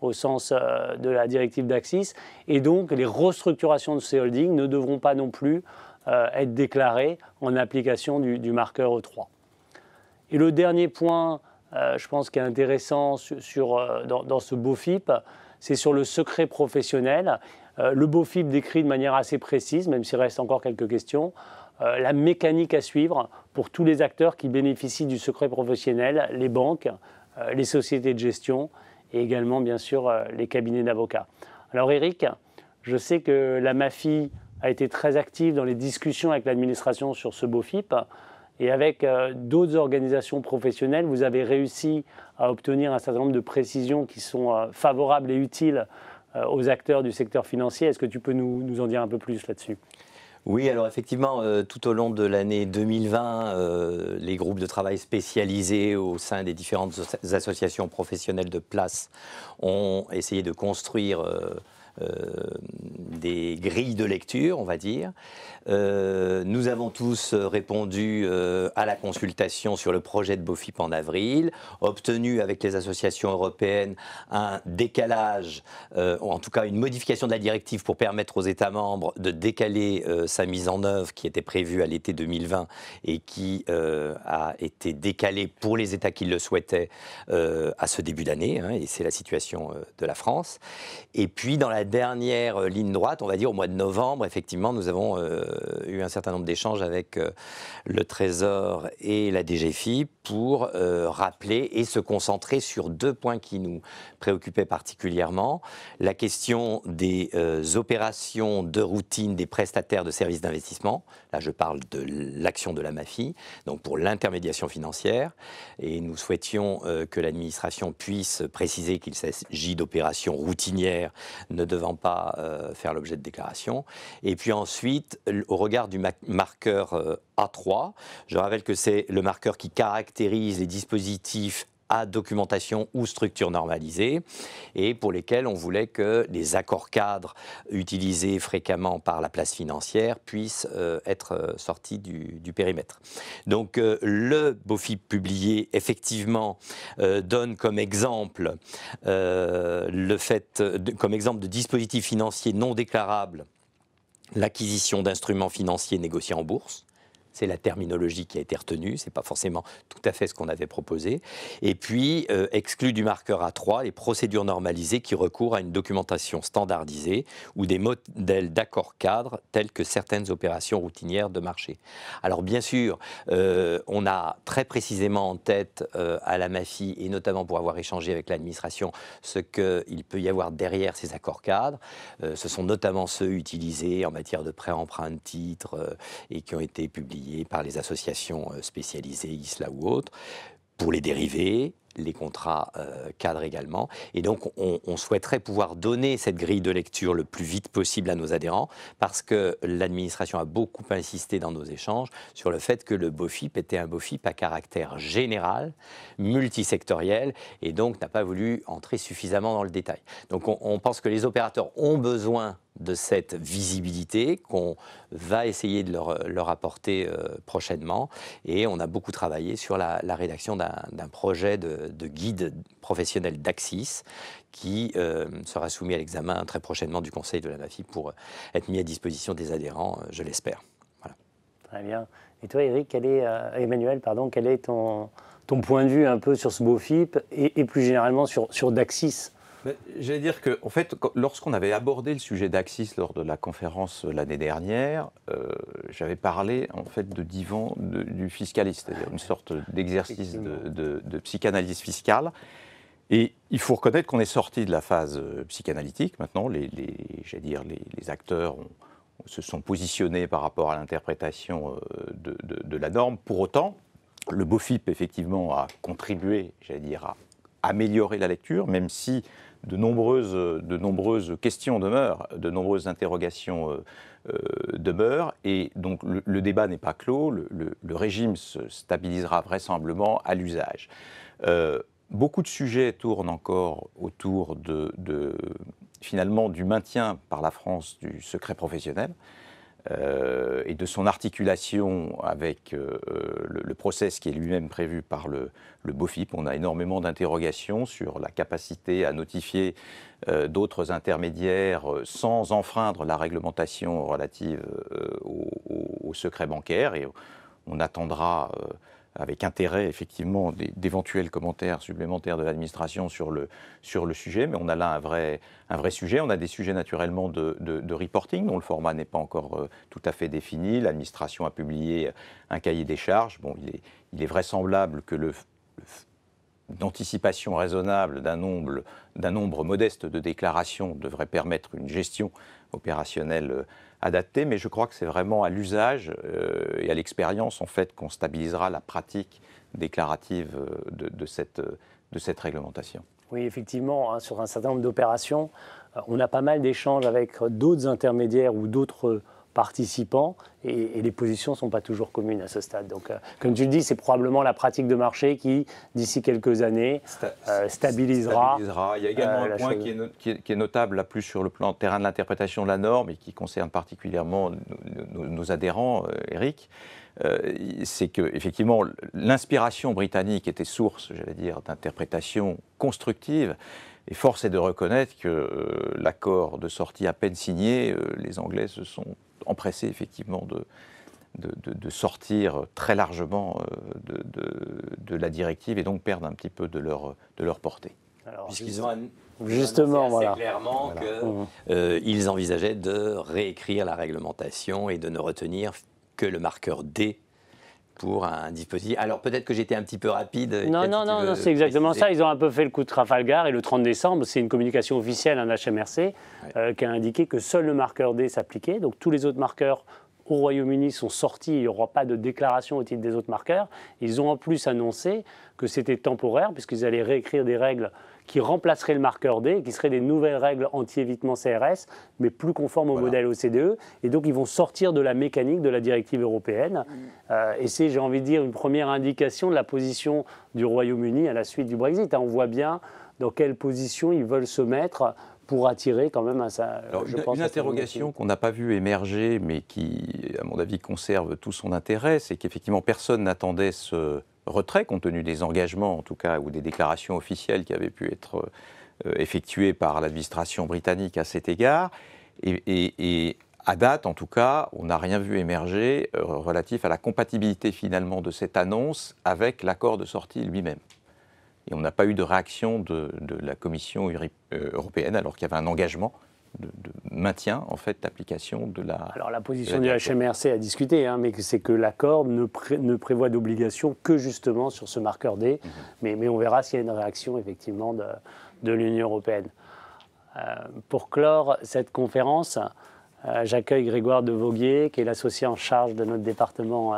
au sens de la directive Daxis, et donc les restructurations de ces holdings ne devront pas non plus être déclarés en application du marqueur E3. Et le dernier point, je pense, qui est intéressant dans ce BOFIP, c'est sur le secret professionnel. Le BOFIP décrit de manière assez précise, même s'il reste encore quelques questions, la mécanique à suivre pour tous les acteurs qui bénéficient du secret professionnel, les banques, les sociétés de gestion et également, bien sûr, les cabinets d'avocats. Alors Eric, je sais que la MAFI a été très active dans les discussions avec l'administration sur ce BOFIP. Et avec d'autres organisations professionnelles, vous avez réussi à obtenir un certain nombre de précisions qui sont favorables et utiles aux acteurs du secteur financier. Est-ce que tu peux nous en dire un peu plus là-dessus ? Oui, alors effectivement, tout au long de l'année 2020, les groupes de travail spécialisés au sein des différentes associations professionnelles de place ont essayé de construire des grilles de lecture, on va dire. Nous avons tous répondu à la consultation sur le projet de BOFIP en avril, obtenu avec les associations européennes un décalage, en tout cas une modification de la directive pour permettre aux États membres de décaler sa mise en œuvre qui était prévue à l'été 2020 et qui a été décalée pour les États qui le souhaitaient à ce début d'année, hein, et c'est la situation de la France. Et puis dans la dernière ligne droite, on va dire au mois de novembre, effectivement, nous avons eu un certain nombre d'échanges avec le Trésor et la DGFiP pour rappeler et se concentrer sur deux points qui nous préoccupaient particulièrement. La question des opérations de routine des prestataires de services d'investissement. Là, je parle de l'action de la MAFI, donc pour l'intermédiation financière. Et nous souhaitions que l'administration puisse préciser qu'il s'agit d'opérations routinières ne devant pas faire l'objet de déclaration. Et puis ensuite, au regard du marqueur A3, je rappelle que c'est le marqueur qui caractérise les dispositifs à documentation ou structure normalisée et pour lesquels on voulait que les accords cadres utilisés fréquemment par la place financière puissent être sortis du périmètre. Donc le BOFIP publié effectivement donne comme exemple comme exemple de dispositifs financiers non déclarables l'acquisition d'instruments financiers négociés en bourse. C'est la terminologie qui a été retenue, ce n'est pas forcément tout à fait ce qu'on avait proposé. Et puis, exclu du marqueur A3, les procédures normalisées qui recourent à une documentation standardisée ou des modèles d'accord cadre tels que certaines opérations routinières de marché. Alors bien sûr, on a très précisément en tête à la MAFI, et notamment pour avoir échangé avec l'administration, ce qu'il peut y avoir derrière ces accords cadres. Ce sont notamment ceux utilisés en matière de prêt-emprunt de titres et qui ont été publiés par les associations spécialisées, ISLA ou autres, pour les dérivés, les contrats cadres également. Et donc, on souhaiterait pouvoir donner cette grille de lecture le plus vite possible à nos adhérents parce que l'administration a beaucoup insisté dans nos échanges sur le fait que le BOFIP était un BOFIP à caractère général, multisectoriel, et donc n'a pas voulu entrer suffisamment dans le détail. Donc, on pense que les opérateurs ont besoin de cette visibilité qu'on va essayer de leur apporter prochainement. Et on a beaucoup travaillé sur la rédaction d'un projet de guide professionnel d'Axis qui sera soumis à l'examen très prochainement du Conseil de la MAFI pour être mis à disposition des adhérents, je l'espère. Voilà. Très bien. Et toi, Eric, Emmanuel, quel est ton point de vue un peu sur ce BOFIP et plus généralement sur Daxis ? J'allais dire que, en fait, lorsqu'on avait abordé le sujet d'Axis lors de la conférence l'année dernière, j'avais parlé en fait de divan du fiscaliste, c'est-à-dire une sorte d'exercice de psychanalyse fiscale. Et il faut reconnaître qu'on est sorti de la phase psychanalytique. Maintenant, les acteurs se sont positionnés par rapport à l'interprétation de la norme. Pour autant, le BOFIP, effectivement, a contribué, à améliorer la lecture, même si de nombreuses questions demeurent, de nombreuses interrogations demeurent, et donc le débat n'est pas clos, le régime se stabilisera vraisemblablement à l'usage. Beaucoup de sujets tournent encore autour finalement du maintien par la France du secret professionnel. et de son articulation avec le process qui est lui-même prévu par le BOFIP. On a énormément d'interrogations sur la capacité à notifier d'autres intermédiaires sans enfreindre la réglementation relative au secret bancaire. Et on attendra avec intérêt, effectivement, d'éventuels commentaires supplémentaires de l'administration sur le sujet, mais on a là un vrai sujet. On a des sujets naturellement de reporting, dont le format n'est pas encore tout à fait défini. L'administration a publié un cahier des charges. Bon, il est vraisemblable que l'anticipation raisonnable d'un nombre modeste de déclarations devrait permettre une gestion opérationnelle adaptée, mais je crois que c'est vraiment à l'usage et à l'expérience en fait qu'on stabilisera la pratique déclarative de cette réglementation. Oui, effectivement, hein, sur un certain nombre d'opérations, on a pas mal d'échanges avec d'autres intermédiaires ou d'autres participants et les positions ne sont pas toujours communes à ce stade. Donc, comme tu le dis, c'est probablement la pratique de marché qui, d'ici quelques années, stabilisera. Il y a également un point qui est notable, là, plus sur le plan terrain de l'interprétation de la norme et qui concerne particulièrement nos adhérents, Eric. C'est qu'effectivement, l'inspiration britannique était source, j'allais dire, d'interprétation constructive. Et force est de reconnaître que l'accord de sortie à peine signé, les Anglais se sont empressés effectivement de sortir très largement de la directive et donc perdre un petit peu de leur portée. Puisqu'ils ont justement, annoncé assez clairement qu'ils envisageaient de réécrire la réglementation et de ne retenir que le marqueur D pour un dispositif. Alors peut-être que j'étais un petit peu rapide. Non, c'est exactement ça. Ils ont un peu fait le coup de Trafalgar et le 30 décembre, c'est une communication officielle, un HMRC, qui a indiqué que seul le marqueur D s'appliquait. Donc tous les autres marqueurs au Royaume-Uni sont sortis, il n'y aura pas de déclaration au titre des autres marqueurs. Ils ont en plus annoncé que c'était temporaire puisqu'ils allaient réécrire des règles qui remplaceraient le marqueur D, qui seraient des nouvelles règles anti-évitement CRS, mais plus conformes au modèle OCDE. Et donc, ils vont sortir de la mécanique de la directive européenne. Et c'est, j'ai envie de dire, une première indication de la position du Royaume-Uni à la suite du Brexit. On voit bien dans quelle position ils veulent se mettre pour attirer quand même une interrogation qu'on n'a pas vue émerger, mais qui, à mon avis, conserve tout son intérêt, c'est qu'effectivement, personne n'attendait ce retrait, compte tenu des engagements, en tout cas, ou des déclarations officielles qui avaient pu être effectuées par l'administration britannique à cet égard. Et à date, en tout cas, on n'a rien vu émerger relatif à la compatibilité finalement de cette annonce avec l'accord de sortie lui-même. Et on n'a pas eu de réaction de la Commission européenne, alors qu'il y avait un engagement de maintien, en fait, d'application de la... Alors la position du HMRC a discuté, hein, mais c'est que l'accord ne prévoit d'obligation que justement sur ce marqueur D. Mais on verra s'il y a une réaction, effectivement, de l'Union européenne. Pour clore cette conférence, j'accueille Grégoire de Voguier, qui est l'associé en charge de notre département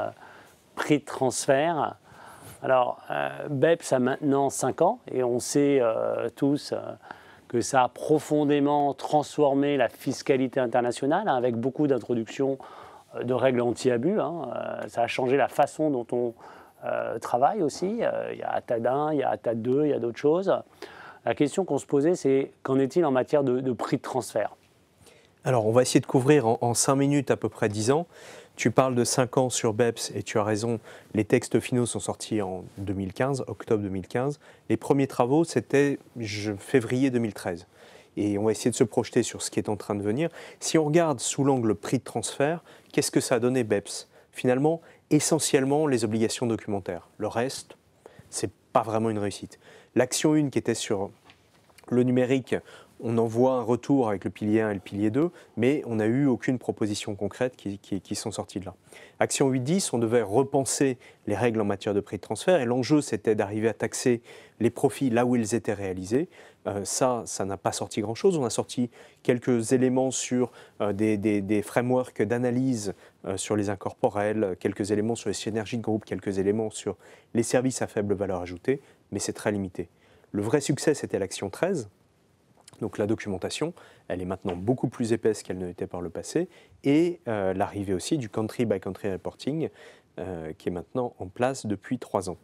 prix de transfert. Alors, BEPS a maintenant 5 ans et on sait tous que ça a profondément transformé la fiscalité internationale, hein, avec beaucoup d'introductions de règles anti-abus. Ça a changé la façon dont on travaille aussi. Il y a ATAD 1, il y a ATAD 2, il y a d'autres choses. La question qu'on se posait, c'est qu'en est-il en matière de prix de transfert ? Alors, on va essayer de couvrir en 5 minutes à peu près 10 ans. Tu parles de 5 ans sur BEPS et tu as raison, les textes finaux sont sortis en 2015, octobre 2015. Les premiers travaux, c'était février 2013. Et on va essayer de se projeter sur ce qui est en train de venir. Si on regarde sous l'angle prix de transfert, qu'est-ce que ça a donné BEPS ? Finalement, essentiellement les obligations documentaires. Le reste, c'est pas vraiment une réussite. L'action 1 qui était sur le numérique, on en voit un retour avec le pilier 1 et le pilier 2, mais on n'a eu aucune proposition concrète qui sont sorties de là. Action 8.10, on devait repenser les règles en matière de prix de transfert, et l'enjeu, c'était d'arriver à taxer les profits là où ils étaient réalisés. Ça n'a pas sorti grand-chose. On a sorti quelques éléments sur des frameworks d'analyse sur les incorporels, quelques éléments sur les synergies de groupe, quelques éléments sur les services à faible valeur ajoutée, mais c'est très limité. Le vrai succès, c'était l'action 13. Donc la documentation, elle est maintenant beaucoup plus épaisse qu'elle ne l'était par le passé, et l'arrivée aussi du country by country reporting, qui est maintenant en place depuis 3 ans.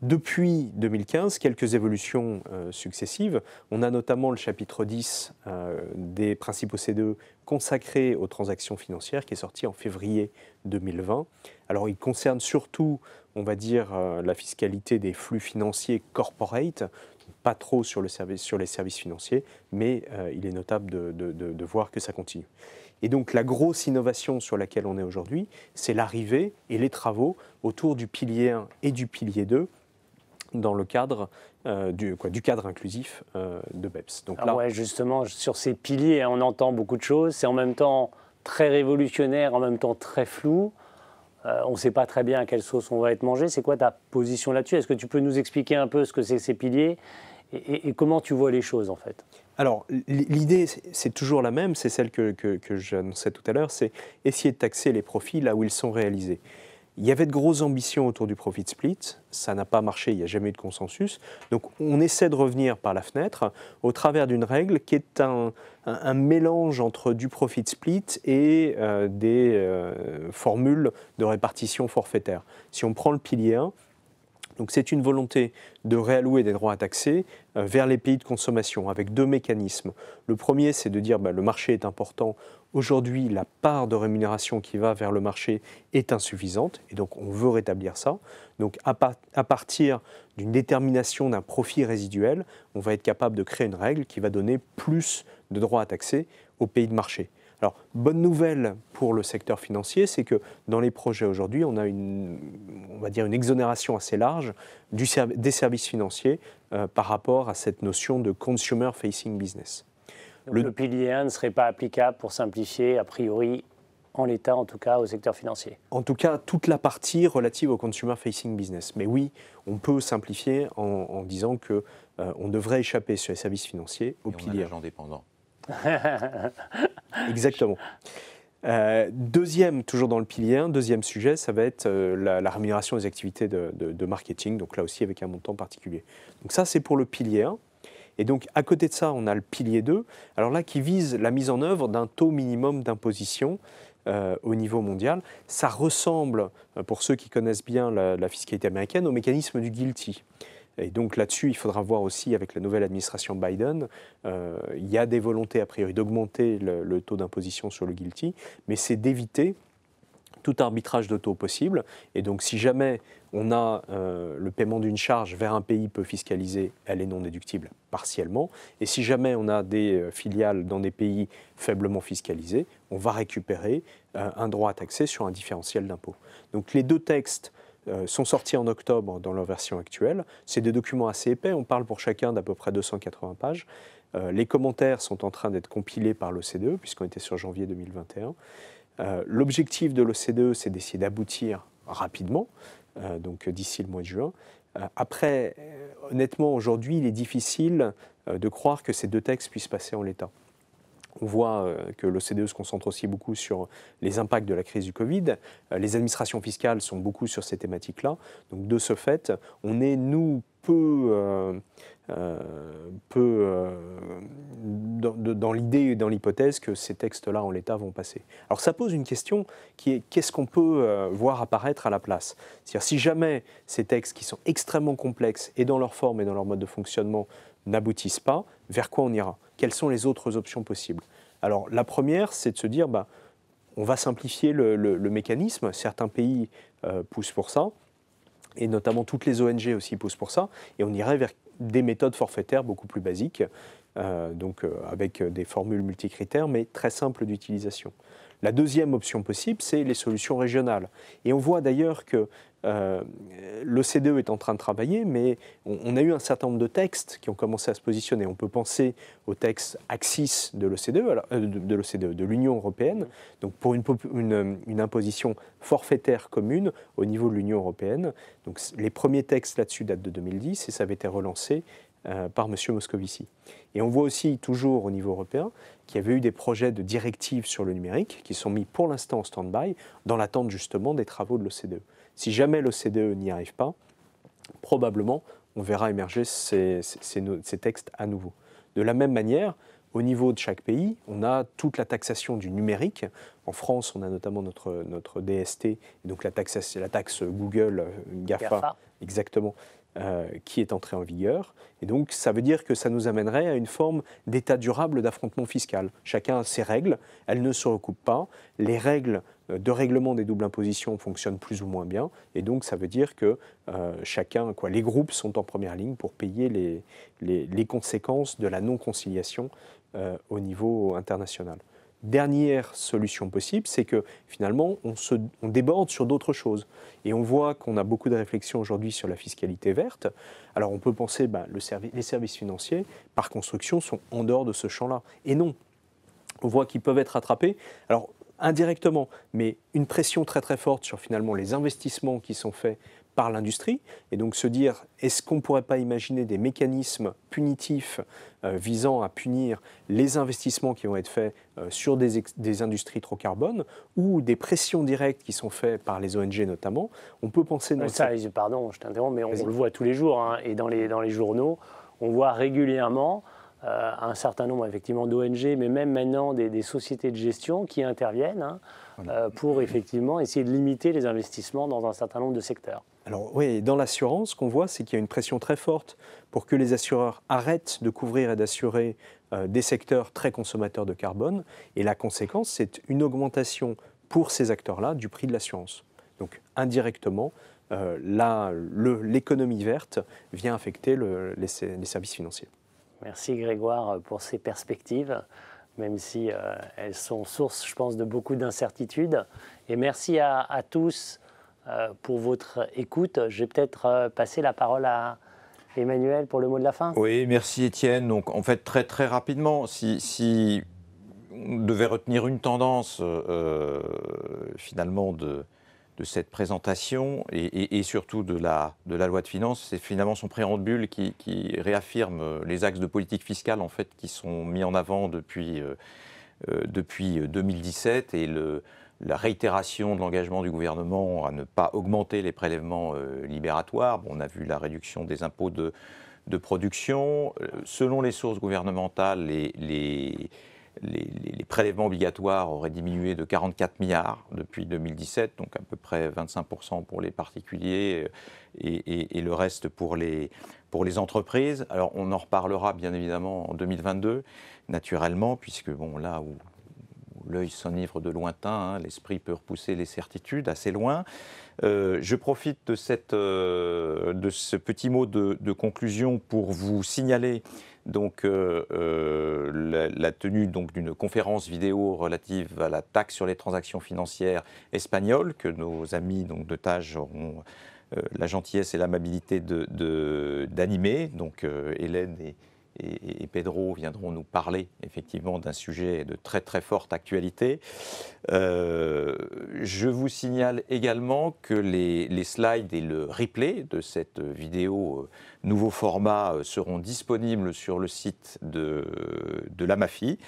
Depuis 2015, quelques évolutions successives. On a notamment le chapitre 10 des principes OCDE consacré aux transactions financières qui est sorti en février 2020. Alors il concerne surtout, on va dire, la fiscalité des flux financiers corporate, pas trop sur les services financiers, mais il est notable de voir que ça continue. Et donc la grosse innovation sur laquelle on est aujourd'hui, c'est l'arrivée et les travaux autour du pilier 1 et du pilier 2 dans le cadre du cadre inclusif de BEPS. Donc là, ouais, justement, sur ces piliers, on entend beaucoup de choses. C'est en même temps très révolutionnaire, en même temps très flou. On ne sait pas très bien à quelle sauce on va être mangé. C'est quoi ta position là-dessus? Est-ce que tu peux nous expliquer un peu ce que c'est que ces piliers et comment tu vois les choses en fait? Alors, l'idée, c'est toujours la même, c'est celle que j'annonçais tout à l'heure, c'est essayer de taxer les profits là où ils sont réalisés. Il y avait de grosses ambitions autour du profit split, ça n'a pas marché, il n'y a jamais eu de consensus. Donc on essaie de revenir par la fenêtre au travers d'une règle qui est un mélange entre du profit split et des formules de répartition forfaitaire. Si on prend le pilier 1, donc c'est une volonté de réallouer des droits à taxer vers les pays de consommation avec deux mécanismes. Le premier, c'est de dire le marché est important. Aujourd'hui, la part de rémunération qui va vers le marché est insuffisante et donc on veut rétablir ça. Donc à partir d'une détermination d'un profit résiduel, on va être capable de créer une règle qui va donner plus de droits à taxer aux pays de marché. Alors, bonne nouvelle pour le secteur financier, c'est que dans les projets aujourd'hui, on a une exonération assez large des services financiers par rapport à cette notion de consumer-facing business. Donc le pilier 1 ne serait pas applicable pour simplifier, a priori, en l'état en tout cas, au secteur financier. En tout cas, toute la partie relative au consumer-facing business. Mais oui, on peut simplifier en disant qu'on devrait échapper sur les services financiers au pilier 1. L'agent dépendant. Exactement. Toujours dans le pilier 1, deuxième sujet, ça va être la rémunération des activités de marketing, donc là aussi avec un montant particulier. Donc ça, c'est pour le pilier 1. Et donc, à côté de ça, on a le pilier 2, alors là, qui vise la mise en œuvre d'un taux minimum d'imposition au niveau mondial. Ça ressemble, pour ceux qui connaissent bien la fiscalité américaine, au mécanisme du GILTI. Et donc là-dessus, il faudra voir aussi avec la nouvelle administration Biden, il y a des volontés a priori d'augmenter le taux d'imposition sur le GILTI, mais c'est d'éviter tout arbitrage de taux possible. Et donc si jamais on a le paiement d'une charge vers un pays peu fiscalisé, elle est non déductible partiellement. Et si jamais on a des filiales dans des pays faiblement fiscalisés, on va récupérer un droit à taxer sur un différentiel d'impôt. Donc les deux textes sont sortis en octobre dans leur version actuelle. C'est des documents assez épais, on parle pour chacun d'à peu près 280 pages. Les commentaires sont en train d'être compilés par l'OCDE, puisqu'on était sur janvier 2021. L'objectif de l'OCDE, c'est d'essayer d'aboutir rapidement, donc d'ici le mois de juin. Après, honnêtement, aujourd'hui, il est difficile de croire que ces deux textes puissent passer en l'état. On voit que l'OCDE se concentre aussi beaucoup sur les impacts de la crise du Covid. Les administrations fiscales sont beaucoup sur ces thématiques-là. Donc de ce fait, on est, nous, peu dans l'idée et dans l'hypothèse que ces textes-là, en l'état, vont passer. Alors ça pose une question qui est qu'est-ce qu'on peut voir apparaître à la place? C'est-à-dire si jamais ces textes qui sont extrêmement complexes et dans leur forme et dans leur mode de fonctionnement n'aboutissent pas, vers quoi on ira? Quelles sont les autres options possibles? Alors la première, c'est de se dire, on va simplifier le mécanisme. Certains pays poussent pour ça, et notamment toutes les ONG aussi poussent pour ça, et on irait vers des méthodes forfaitaires beaucoup plus basiques, avec des formules multicritères, mais très simples d'utilisation. La deuxième option possible, c'est les solutions régionales. Et on voit d'ailleurs que l'OCDE est en train de travailler, mais on a eu un certain nombre de textes qui ont commencé à se positionner. On peut penser au texte Axis de l'OCDE, de l'Union européenne, donc pour une imposition forfaitaire commune au niveau de l'Union européenne. Donc les premiers textes là-dessus datent de 2010 et ça avait été relancé par M. Moscovici. Et on voit aussi, toujours au niveau européen, qu'il y avait eu des projets de directives sur le numérique qui sont mis pour l'instant en stand-by dans l'attente justement des travaux de l'OCDE. Si jamais l'OCDE n'y arrive pas, probablement on verra émerger ces textes à nouveau. De la même manière, au niveau de chaque pays, on a toute la taxation du numérique. En France, on a notamment notre DST, donc la taxe Google, GAFA. Exactement, qui est entrée en vigueur. Et donc, ça veut dire que ça nous amènerait à une forme d'état durable d'affrontement fiscal. Chacun a ses règles, elles ne se recoupent pas. Les règles de règlement des doubles impositions fonctionnent plus ou moins bien. Et donc, ça veut dire que les groupes sont en première ligne pour payer les conséquences de la non-conciliation au niveau international. Dernière solution possible, c'est que finalement, on déborde sur d'autres choses. Et on voit qu'on a beaucoup de réflexions aujourd'hui sur la fiscalité verte. Alors on peut penser que les services financiers, par construction, sont en dehors de ce champ-là. Et non, on voit qu'ils peuvent être attrapés. Alors indirectement, mais une pression très très forte sur finalement les investissements qui sont faits par l'industrie, et donc se dire, est-ce qu'on ne pourrait pas imaginer des mécanismes punitifs visant à punir les investissements qui vont être faits sur des industries trop carbone, ou des pressions directes qui sont faites par les ONG notamment. On peut penser... Pardon, je t'interromps, mais on le voit tous les jours, hein, et dans les journaux, on voit régulièrement un certain nombre effectivement d'ONG, mais même maintenant des sociétés de gestion qui interviennent pour effectivement essayer de limiter les investissements dans un certain nombre de secteurs. Alors oui, dans l'assurance, ce qu'on voit, c'est qu'il y a une pression très forte pour que les assureurs arrêtent de couvrir et d'assurer des secteurs très consommateurs de carbone. Et la conséquence, c'est une augmentation pour ces acteurs-là du prix de l'assurance. Donc indirectement, l'économie verte vient affecter les services financiers. Merci Grégoire pour ces perspectives, même si elles sont source, je pense, de beaucoup d'incertitudes. Et merci à tous pour votre écoute. Je vais peut-être passer la parole à Emmanuel pour le mot de la fin. Oui, merci Étienne. Donc en fait, très très rapidement, si on devait retenir une tendance finalement de cette présentation et surtout de la loi de finances, c'est finalement son préambule qui réaffirme les axes de politique fiscale en fait, qui sont mis en avant depuis 2017 et la réitération de l'engagement du gouvernement à ne pas augmenter les prélèvements libératoires. Bon, on a vu la réduction des impôts de production. Selon les sources gouvernementales, les prélèvements obligatoires auraient diminué de 44 milliards depuis 2017, donc à peu près 25% pour les particuliers et le reste pour les entreprises. Alors on en reparlera bien évidemment en 2022, naturellement, puisque bon, là où l'œil s'enivre de lointain, hein, l'esprit peut repousser les certitudes assez loin. Je profite de ce petit mot de conclusion pour vous signaler donc, la tenue d'une conférence vidéo relative à la taxe sur les transactions financières espagnoles que nos amis donc, de TAJ auront la gentillesse et l'amabilité d'animer. Donc Hélène et Pedro viendront nous parler effectivement d'un sujet de très très forte actualité. Je vous signale également que les slides et le replay de cette vidéo nouveau format seront disponibles sur le site de l'AMAFI.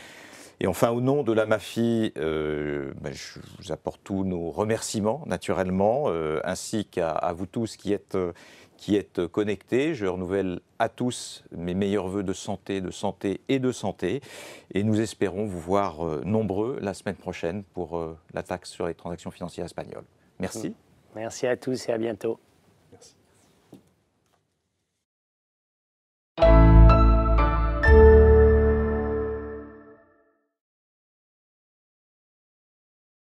Et enfin, au nom de l'AMAFI, je vous apporte tous nos remerciements naturellement, ainsi qu'à vous tous qui êtes connectés. Je renouvelle à tous mes meilleurs vœux de santé et de santé. Et nous espérons vous voir nombreux la semaine prochaine pour la taxe sur les transactions financières espagnoles. Merci. Merci à tous et à bientôt. Merci.